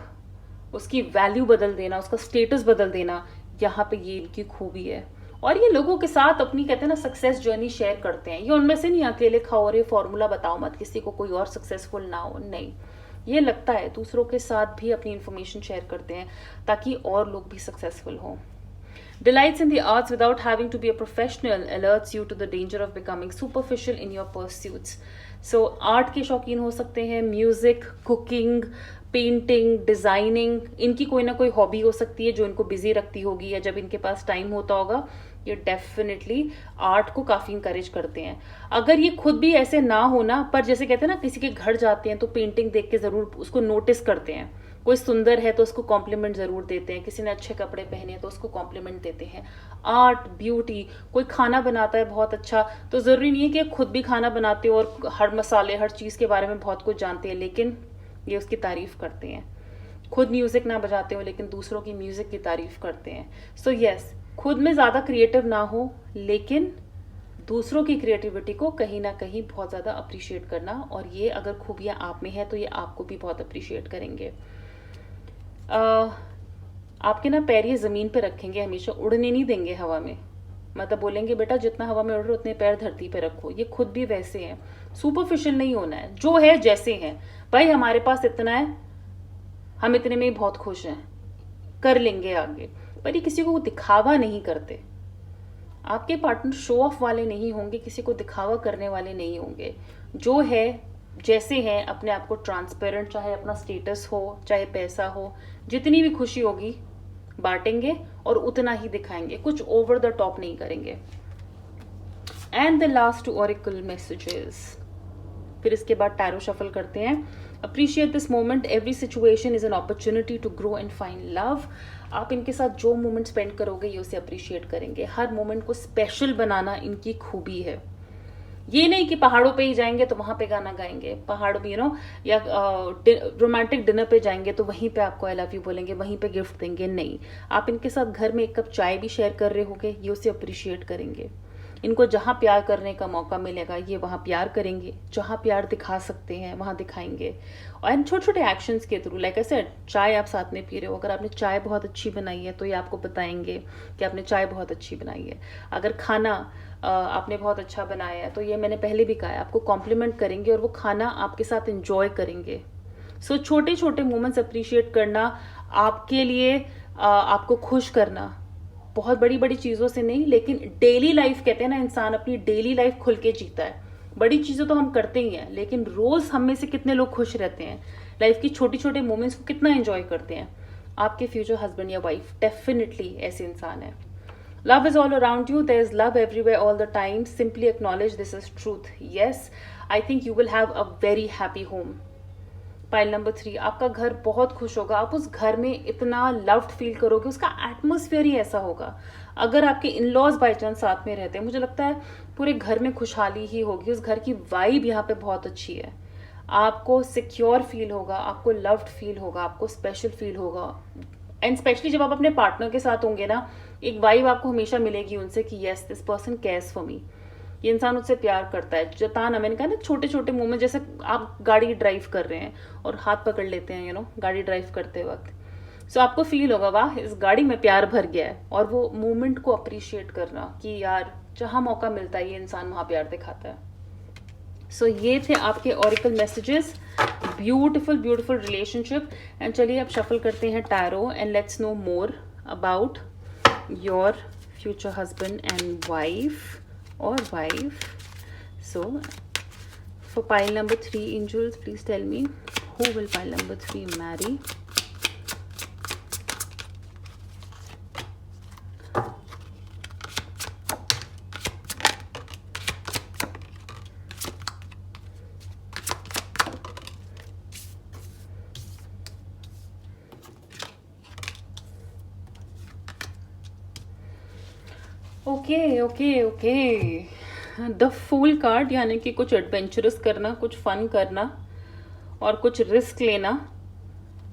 उसकी वैल्यू बदल देना, उसका स्टेटस बदल देना, यहाँ पे ये इनकी खूबी है. और ये लोगों के साथ अपनी कहते हैं ना सक्सेस जर्नी शेयर करते हैं. ये उनमें से नहीं अकेले खाओ और ये फॉर्मूला बताओ मत किसी को कोई और सक्सेसफुल ना हो, नहीं. ये लगता है दूसरों के साथ भी अपनी इंफॉर्मेशन शेयर करते हैं ताकि और लोग भी सक्सेसफुल हों. Delights in the arts without having to be a professional alerts you to the danger of becoming superficial in your pursuits. So art के शौकीन हो सकते हैं, म्यूजिक, कुकिंग, पेंटिंग, डिज़ाइनिंग, इनकी कोई ना कोई हॉबी हो सकती है जो इनको बिजी रखती होगी, या जब इनके पास टाइम होता होगा ये डेफिनेटली आर्ट को काफ़ी इंकरेज करते हैं. अगर ये खुद भी ऐसे ना होना, पर जैसे कहते हैं ना किसी के घर जाते हैं तो पेंटिंग देख के ज़रूर उसको नोटिस करते हैं. कोई सुंदर है तो उसको कॉम्प्लीमेंट ज़रूर देते हैं, किसी ने अच्छे कपड़े पहने हैं तो उसको कॉम्प्लीमेंट देते हैं. आर्ट, ब्यूटी, कोई खाना बनाता है बहुत अच्छा, तो ज़रूरी नहीं है कि खुद भी खाना बनाते हो और हर मसाले हर चीज़ के बारे में बहुत कुछ जानते हैं, लेकिन ये उसकी तारीफ़ करते हैं. खुद म्यूज़िक ना बजाते हो लेकिन दूसरों की म्यूज़िक की तारीफ़ करते हैं. सो यस, खुद में ज़्यादा क्रिएटिव ना हो लेकिन दूसरों की क्रिएटिविटी को कहीं ना कहीं बहुत ज़्यादा अप्रिशिएट करना, और ये अगर खूबियाँ आप में है तो ये आपको भी बहुत अप्रिशिएट करेंगे. आपके ना पैर ये ज़मीन पे रखेंगे, हमेशा उड़ने नहीं देंगे हवा में. मतलब बोलेंगे बेटा जितना हवा में उड़ रहे हो उतने पैर धरती पे रखो. ये खुद भी वैसे हैं, सुपरफिशियल नहीं होना है, जो है जैसे हैं. भाई हमारे पास इतना है, हम इतने में ही बहुत खुश हैं, कर लेंगे आगे. पर ये किसी को दिखावा नहीं करते. आपके पार्टनर शो ऑफ वाले नहीं होंगे, किसी को दिखावा करने वाले नहीं होंगे. जो है जैसे हैं अपने आप को ट्रांसपेरेंट, चाहे अपना स्टेटस हो चाहे पैसा हो, जितनी भी खुशी होगी बांटेंगे और उतना ही दिखाएंगे, कुछ ओवर द टॉप नहीं करेंगे. And the last oracle messages, फिर इसके बाद टैरो शफल करते हैं. Appreciate this moment, every situation is an opportunity to grow and find love. आप इनके साथ जो मोमेंट स्पेंड करोगे ये उसे अप्रिशिएट करेंगे. हर मोमेंट को स्पेशल बनाना इनकी खूबी है. ये नहीं कि पहाड़ों पे ही जाएंगे तो वहां पे गाना गाएंगे, पहाड़ भी या रोमांटिक डिनर पे जाएंगे तो वहीं पे आपको आई लव यू बोलेंगे, वहीं पे गिफ्ट देंगे. नहीं, आप इनके साथ घर में एक कप चाय भी शेयर कर रहे होगे, ये उसे अप्रिशिएट करेंगे. इनको जहाँ प्यार करने का मौका मिलेगा ये वहाँ प्यार करेंगे, जहाँ प्यार दिखा सकते हैं वहाँ दिखाएंगे. और छोटे छोटे एक्शंस के थ्रू, लाइक आई सेड, चाय आप साथ में पी रहे हो, अगर आपने चाय बहुत अच्छी बनाई है तो ये आपको बताएंगे कि आपने चाय बहुत अच्छी बनाई है. अगर खाना आपने बहुत अच्छा बनाया है तो ये मैंने पहले भी कहा है, आपको कॉम्प्लीमेंट करेंगे और वो खाना आपके साथ इंजॉय करेंगे. सो छोटे छोटे मोमेंट्स अप्रिशिएट करना, आपके लिए आपको खुश करना, बहुत बड़ी बड़ी चीज़ों से नहीं, लेकिन डेली लाइफ कहते हैं ना, इंसान अपनी डेली लाइफ खुल के जीता है. बड़ी चीज़ें तो हम करते ही हैं, लेकिन रोज़ हम में से कितने लोग खुश रहते हैं, लाइफ की छोटी छोटे मोमेंट्स को कितना एंजॉय करते हैं. आपके फ्यूचर हस्बैंड या वाइफ डेफिनेटली ऐसे इंसान है. Love is all around you. There is love everywhere all the time. Simply acknowledge this is truth. Yes, I think you will have a very happy home. Pile number 3, आपका घर बहुत खुश होगा. आप उस घर में इतना लव्ड फील करोगे, उसका एटमोसफियर ही ऐसा होगा. अगर आपके इन लॉज बाई चांस साथ में रहते हैं, मुझे लगता है पूरे घर में खुशहाली ही होगी. उस घर की वाइब यहाँ पे बहुत अच्छी है. आपको सिक्योर फील होगा, आपको लव्ड फील होगा, आपको स्पेशल फील होगा. एंड स्पेशली जब आप अपने पार्टनर के साथ होंगे ना, एक वाइब आपको हमेशा मिलेगी उनसे कि yes this person cares for me. ये इंसान उससे प्यार करता है। जताना, मैंने कहा ना, छोटे छोटे मोमेंट, जैसे आप गाड़ी ड्राइव कर रहे हैं और हाथ पकड़ लेते हैं, गाड़ी ड्राइव करते वक्त, सो आपको फील होगा वाह इस गाड़ी में प्यार भर गया है, और वो मोमेंट को अप्रिशिएट करना कि यार जहाँ मौका मिलता है ये इंसान वहाँ प्यार दिखाता है। सो ये थे आपके oracle messages, beautiful beautiful relationship. And चलिए अब शफल करते हैं tarot and let's know more about your future husband and wife और wife. So for pile number 3 angels, please tell me who will pile number 3 marry. Okay okay okay, the fool card, यानी कि कुछ एडवेंचरस करना, कुछ फन करना और कुछ रिस्क लेना,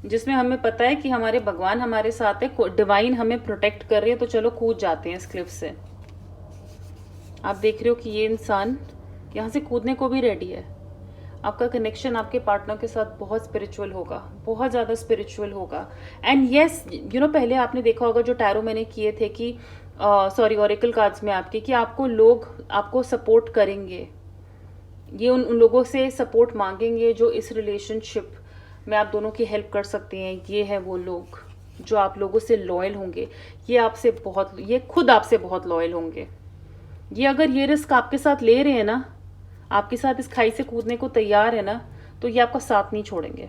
जिसमें हमें पता है कि हमारे भगवान हमारे साथ है, डिवाइन हमें प्रोटेक्ट कर रही है, तो चलो कूद जाते हैं इस क्लिफ से। आप देख रहे हो कि ये इंसान यहाँ से कूदने को भी रेडी है। आपका कनेक्शन आपके पार्टनर के साथ बहुत स्पिरिचुअल होगा, बहुत ज़्यादा स्पिरिचुअल होगा। एंड येस, पहले आपने देखा होगा जो टैरो मैंने किए थे कि सॉरी ऑरिकल कार्ड्स में आपके, कि आपको लोग आपको सपोर्ट करेंगे, ये उन लोगों से सपोर्ट मांगेंगे जो इस रिलेशनशिप में आप दोनों की हेल्प कर सकते हैं। ये है वो लोग जो आप लोगों से लॉयल होंगे, ये खुद आपसे बहुत लॉयल होंगे। ये अगर ये रिस्क आपके साथ ले रहे हैं ना, आपके साथ इस खाई से कूदने को तैयार है ना, तो ये आपका साथ नहीं छोड़ेंगे,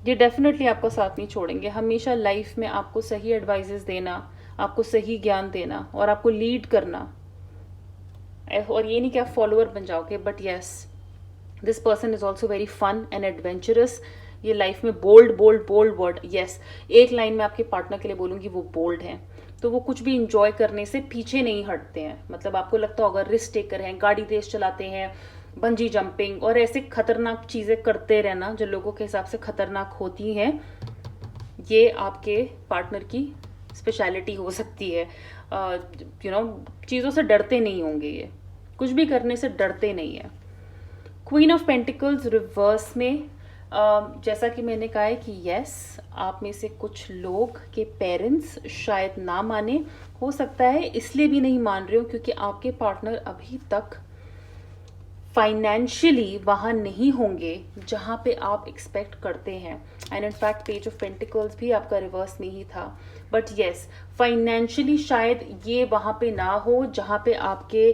ये डेफिनेटली आपका साथ नहीं छोड़ेंगे। हमेशा लाइफ में आपको सही एडवाइजेस देना, आपको सही ज्ञान देना और आपको लीड करना। और ये नहीं कि आप फॉलोअर बन जाओगे, but yes this person is also very fun and adventurous. ये लाइफ में bold bold bold word, yes एक लाइन में आपके पार्टनर के लिए बोलूंगी, वो बोल्ड है। तो वो कुछ भी इंजॉय करने से पीछे नहीं हटते हैं। मतलब आपको लगता होगा रिस्क टेकर हैं, गाड़ी तेज चलाते हैं, बंजी जंपिंग और ऐसे खतरनाक चीजें करते रहना जो लोगों के हिसाब से खतरनाक होती हैं, ये आपके पार्टनर की स्पेशलिटी हो सकती है। चीज़ों से डरते नहीं होंगे, ये कुछ भी करने से डरते नहीं है। क्वीन ऑफ पेंटिकल्स रिवर्स में, जैसा कि मैंने कहा है कि यस आप में से कुछ लोग के पेरेंट्स शायद ना माने, हो सकता है इसलिए भी नहीं मान रहे हो क्योंकि आपके पार्टनर अभी तक फाइनेंशियली वहाँ नहीं होंगे जहाँ पे आप एक्सपेक्ट करते हैं। And in fact page of pentacles भी आपका रिवर्स में ही था। बट येस फाइनेंशियली शायद ये वहाँ पे ना हो जहाँ पे आपके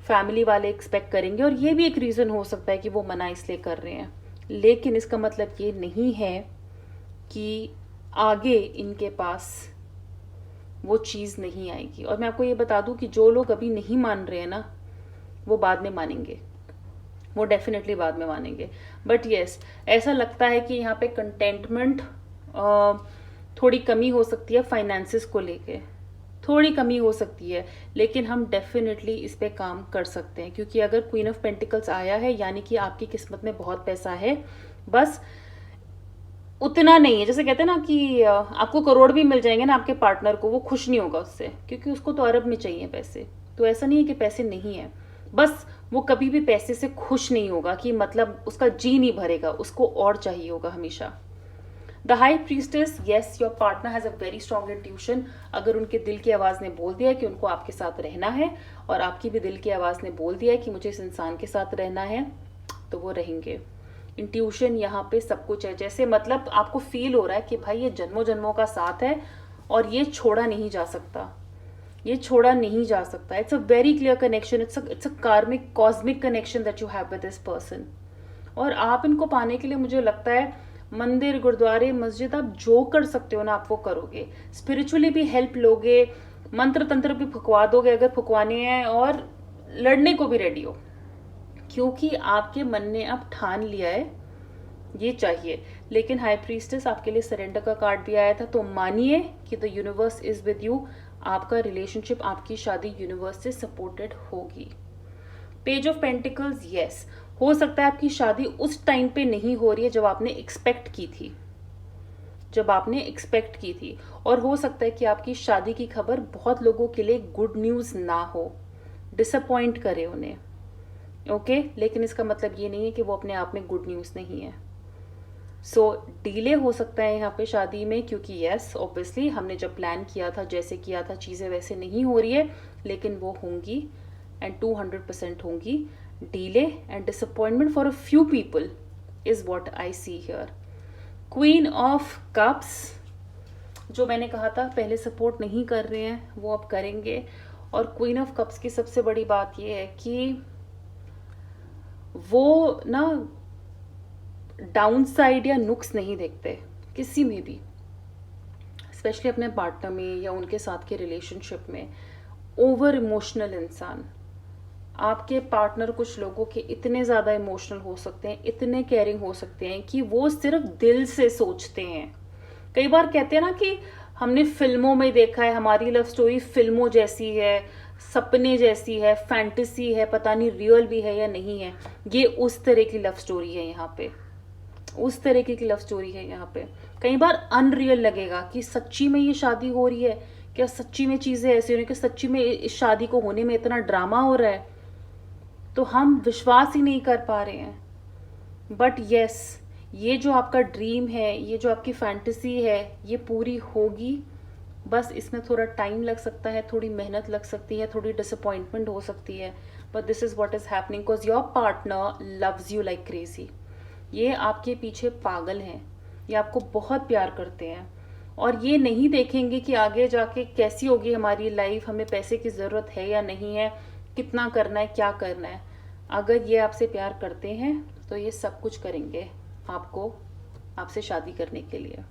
फैमिली वाले एक्सपेक्ट करेंगे, और ये भी एक रीज़न हो सकता है कि वो मना इसलिए कर रहे हैं। लेकिन इसका मतलब ये नहीं है कि आगे इनके पास वो चीज़ नहीं आएगी। और मैं आपको ये बता दूं कि जो लोग अभी नहीं मान रहे हैं ना, वो बाद में मानेंगे, वो डेफिनेटली बाद में मानेंगे। बट येस ऐसा लगता है कि यहाँ पे कंटेंटमेंट थोड़ी कमी हो सकती है, फाइनेंसिस को लेके थोड़ी कमी हो सकती है, लेकिन हम डेफिनेटली इस पे काम कर सकते हैं। क्योंकि अगर क्वीन ऑफ पेंटिकल्स आया है यानी कि आपकी किस्मत में बहुत पैसा है, बस उतना नहीं है। जैसे कहते हैं ना कि आपको करोड़ भी मिल जाएंगे ना, आपके पार्टनर को वो खुश नहीं होगा उससे, क्योंकि उसको तो अरब में चाहिए पैसे। तो ऐसा नहीं है कि पैसे नहीं है, बस वो कभी भी पैसे से खुश नहीं होगा, कि मतलब उसका जी नहीं भरेगा, उसको और चाहिए होगा हमेशा। The high priestess, yes your partner has a very strong intuition. अगर उनके दिल की आवाज़ ने बोल दिया है कि उनको आपके साथ रहना है, और आपकी भी दिल की आवाज़ ने बोल दिया है कि मुझे इस इंसान के साथ रहना है, तो वो रहेंगे। इंट्यूशन यहाँ पे सब कुछ है। जैसे मतलब आपको फील हो रहा है कि भाई ये जन्मों जन्मों का साथ है और ये छोड़ा नहीं जा सकता, ये छोड़ा नहीं जा सकता। It's a very clear connection, it's a karmic cosmic connection that you have with this person. और आप इनको पाने के लिए मुझे लगता है मंदिर, गुरुद्वारे, मस्जिद, आप जो कर सकते हो ना आप वो करोगे। स्पिरिचुअली भी हेल्प लोगे, मंत्र तंत्र भी फुकवा दोगे अगर फुकवाने हैं, और लड़ने को भी रेडी हो, क्योंकि आपके मन ने अब ठान लिया है ये चाहिए। लेकिन हाई प्रीस्टेस आपके लिए सरेंडर का कार्ड भी आया था, तो मानिए कि the universe is with you. आपका रिलेशनशिप, आपकी शादी यूनिवर्स से सपोर्टेड होगी। पेज ऑफ पेंटिकल्स, यस हो सकता है आपकी शादी उस टाइम पे नहीं हो रही है जब आपने एक्सपेक्ट की थी, जब आपने एक्सपेक्ट की थी। और हो सकता है कि आपकी शादी की खबर बहुत लोगों के लिए गुड न्यूज ना हो, डिसअपॉइंट करे उन्हें, ओके लेकिन इसका मतलब ये नहीं है कि वो अपने आप में गुड न्यूज़ नहीं है। सो डिले हो सकता है यहाँ पे शादी में, क्योंकि यस ऑब्वियसली हमने जब प्लान किया था, जैसे किया था, चीज़ें वैसे नहीं हो रही है, लेकिन वो होंगी एंड 200% होंगी। Delay and disappointment for a few people is what I see here. Queen of cups, जो मैंने कहा था पहले सपोर्ट नहीं कर रहे हैं वो अब करेंगे। और क्वीन ऑफ कप्स की सबसे बड़ी बात ये है कि वो ना डाउन साइड या नुक्स नहीं देखते किसी में भी, स्पेशली अपने पार्टनर में या उनके साथ के रिलेशनशिप में। ओवर इमोशनल इंसान, आपके पार्टनर कुछ लोगों के इतने ज़्यादा इमोशनल हो सकते हैं, इतने केयरिंग हो सकते हैं कि वो सिर्फ दिल से सोचते हैं। कई बार कहते हैं ना कि हमने फिल्मों में देखा है, हमारी लव स्टोरी फिल्मों जैसी है, सपने जैसी है, फैंटेसी है, पता नहीं रियल भी है या नहीं है। ये उस तरह की लव स्टोरी है यहाँ पे, उस तरीके की लव स्टोरी है यहाँ पे। कई बार अनरियल लगेगा कि सच्ची में ये शादी हो रही है क्या, सच्ची में चीज़ें ऐसी हो रही है कि सच्ची में इस शादी को होने में इतना ड्रामा हो रहा है, तो हम विश्वास ही नहीं कर पा रहे हैं। बट यस, ये जो आपका ड्रीम है, ये जो आपकी फैंटेसी है, ये पूरी होगी। बस इसमें थोड़ा टाइम लग सकता है, थोड़ी मेहनत लग सकती है, थोड़ी डिसअपॉइंटमेंट हो सकती है, but this is what is happening because your partner loves you like crazy. ये आपके पीछे पागल हैं, ये आपको बहुत प्यार करते हैं और ये नहीं देखेंगे कि आगे जाके कैसी होगी हमारी लाइफ, हमें पैसे की ज़रूरत है या नहीं है, कितना करना है, क्या करना है। अगर ये आपसे प्यार करते हैं तो ये सब कुछ करेंगे आपसे शादी करने के लिए।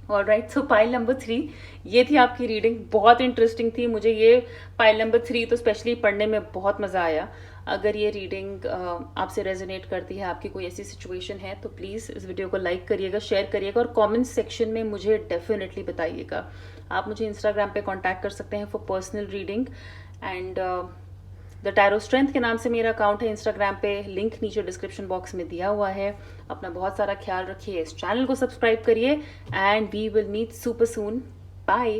ऑलराइट, सो पाइल नंबर 3 ये थी आपकी रीडिंग, बहुत इंटरेस्टिंग थी। मुझे ये पाइल नंबर 3 तो स्पेशली पढ़ने में बहुत मज़ा आया। अगर ये रीडिंग आपसे रेजोनेट करती है, आपकी कोई ऐसी सिचुएशन है, तो प्लीज़ इस वीडियो को लाइक करिएगा, शेयर करिएगा और कमेंट सेक्शन में मुझे डेफिनेटली बताइएगा। आप मुझे इंस्टाग्राम पे कांटेक्ट कर सकते हैं for personal reading and the tarot strength के नाम से मेरा अकाउंट है इंस्टाग्राम पे, लिंक नीचे डिस्क्रिप्शन बॉक्स में दिया हुआ है। अपना बहुत सारा ख्याल रखिए, इस चैनल को सब्सक्राइब करिए and we will meet super soon. Bye.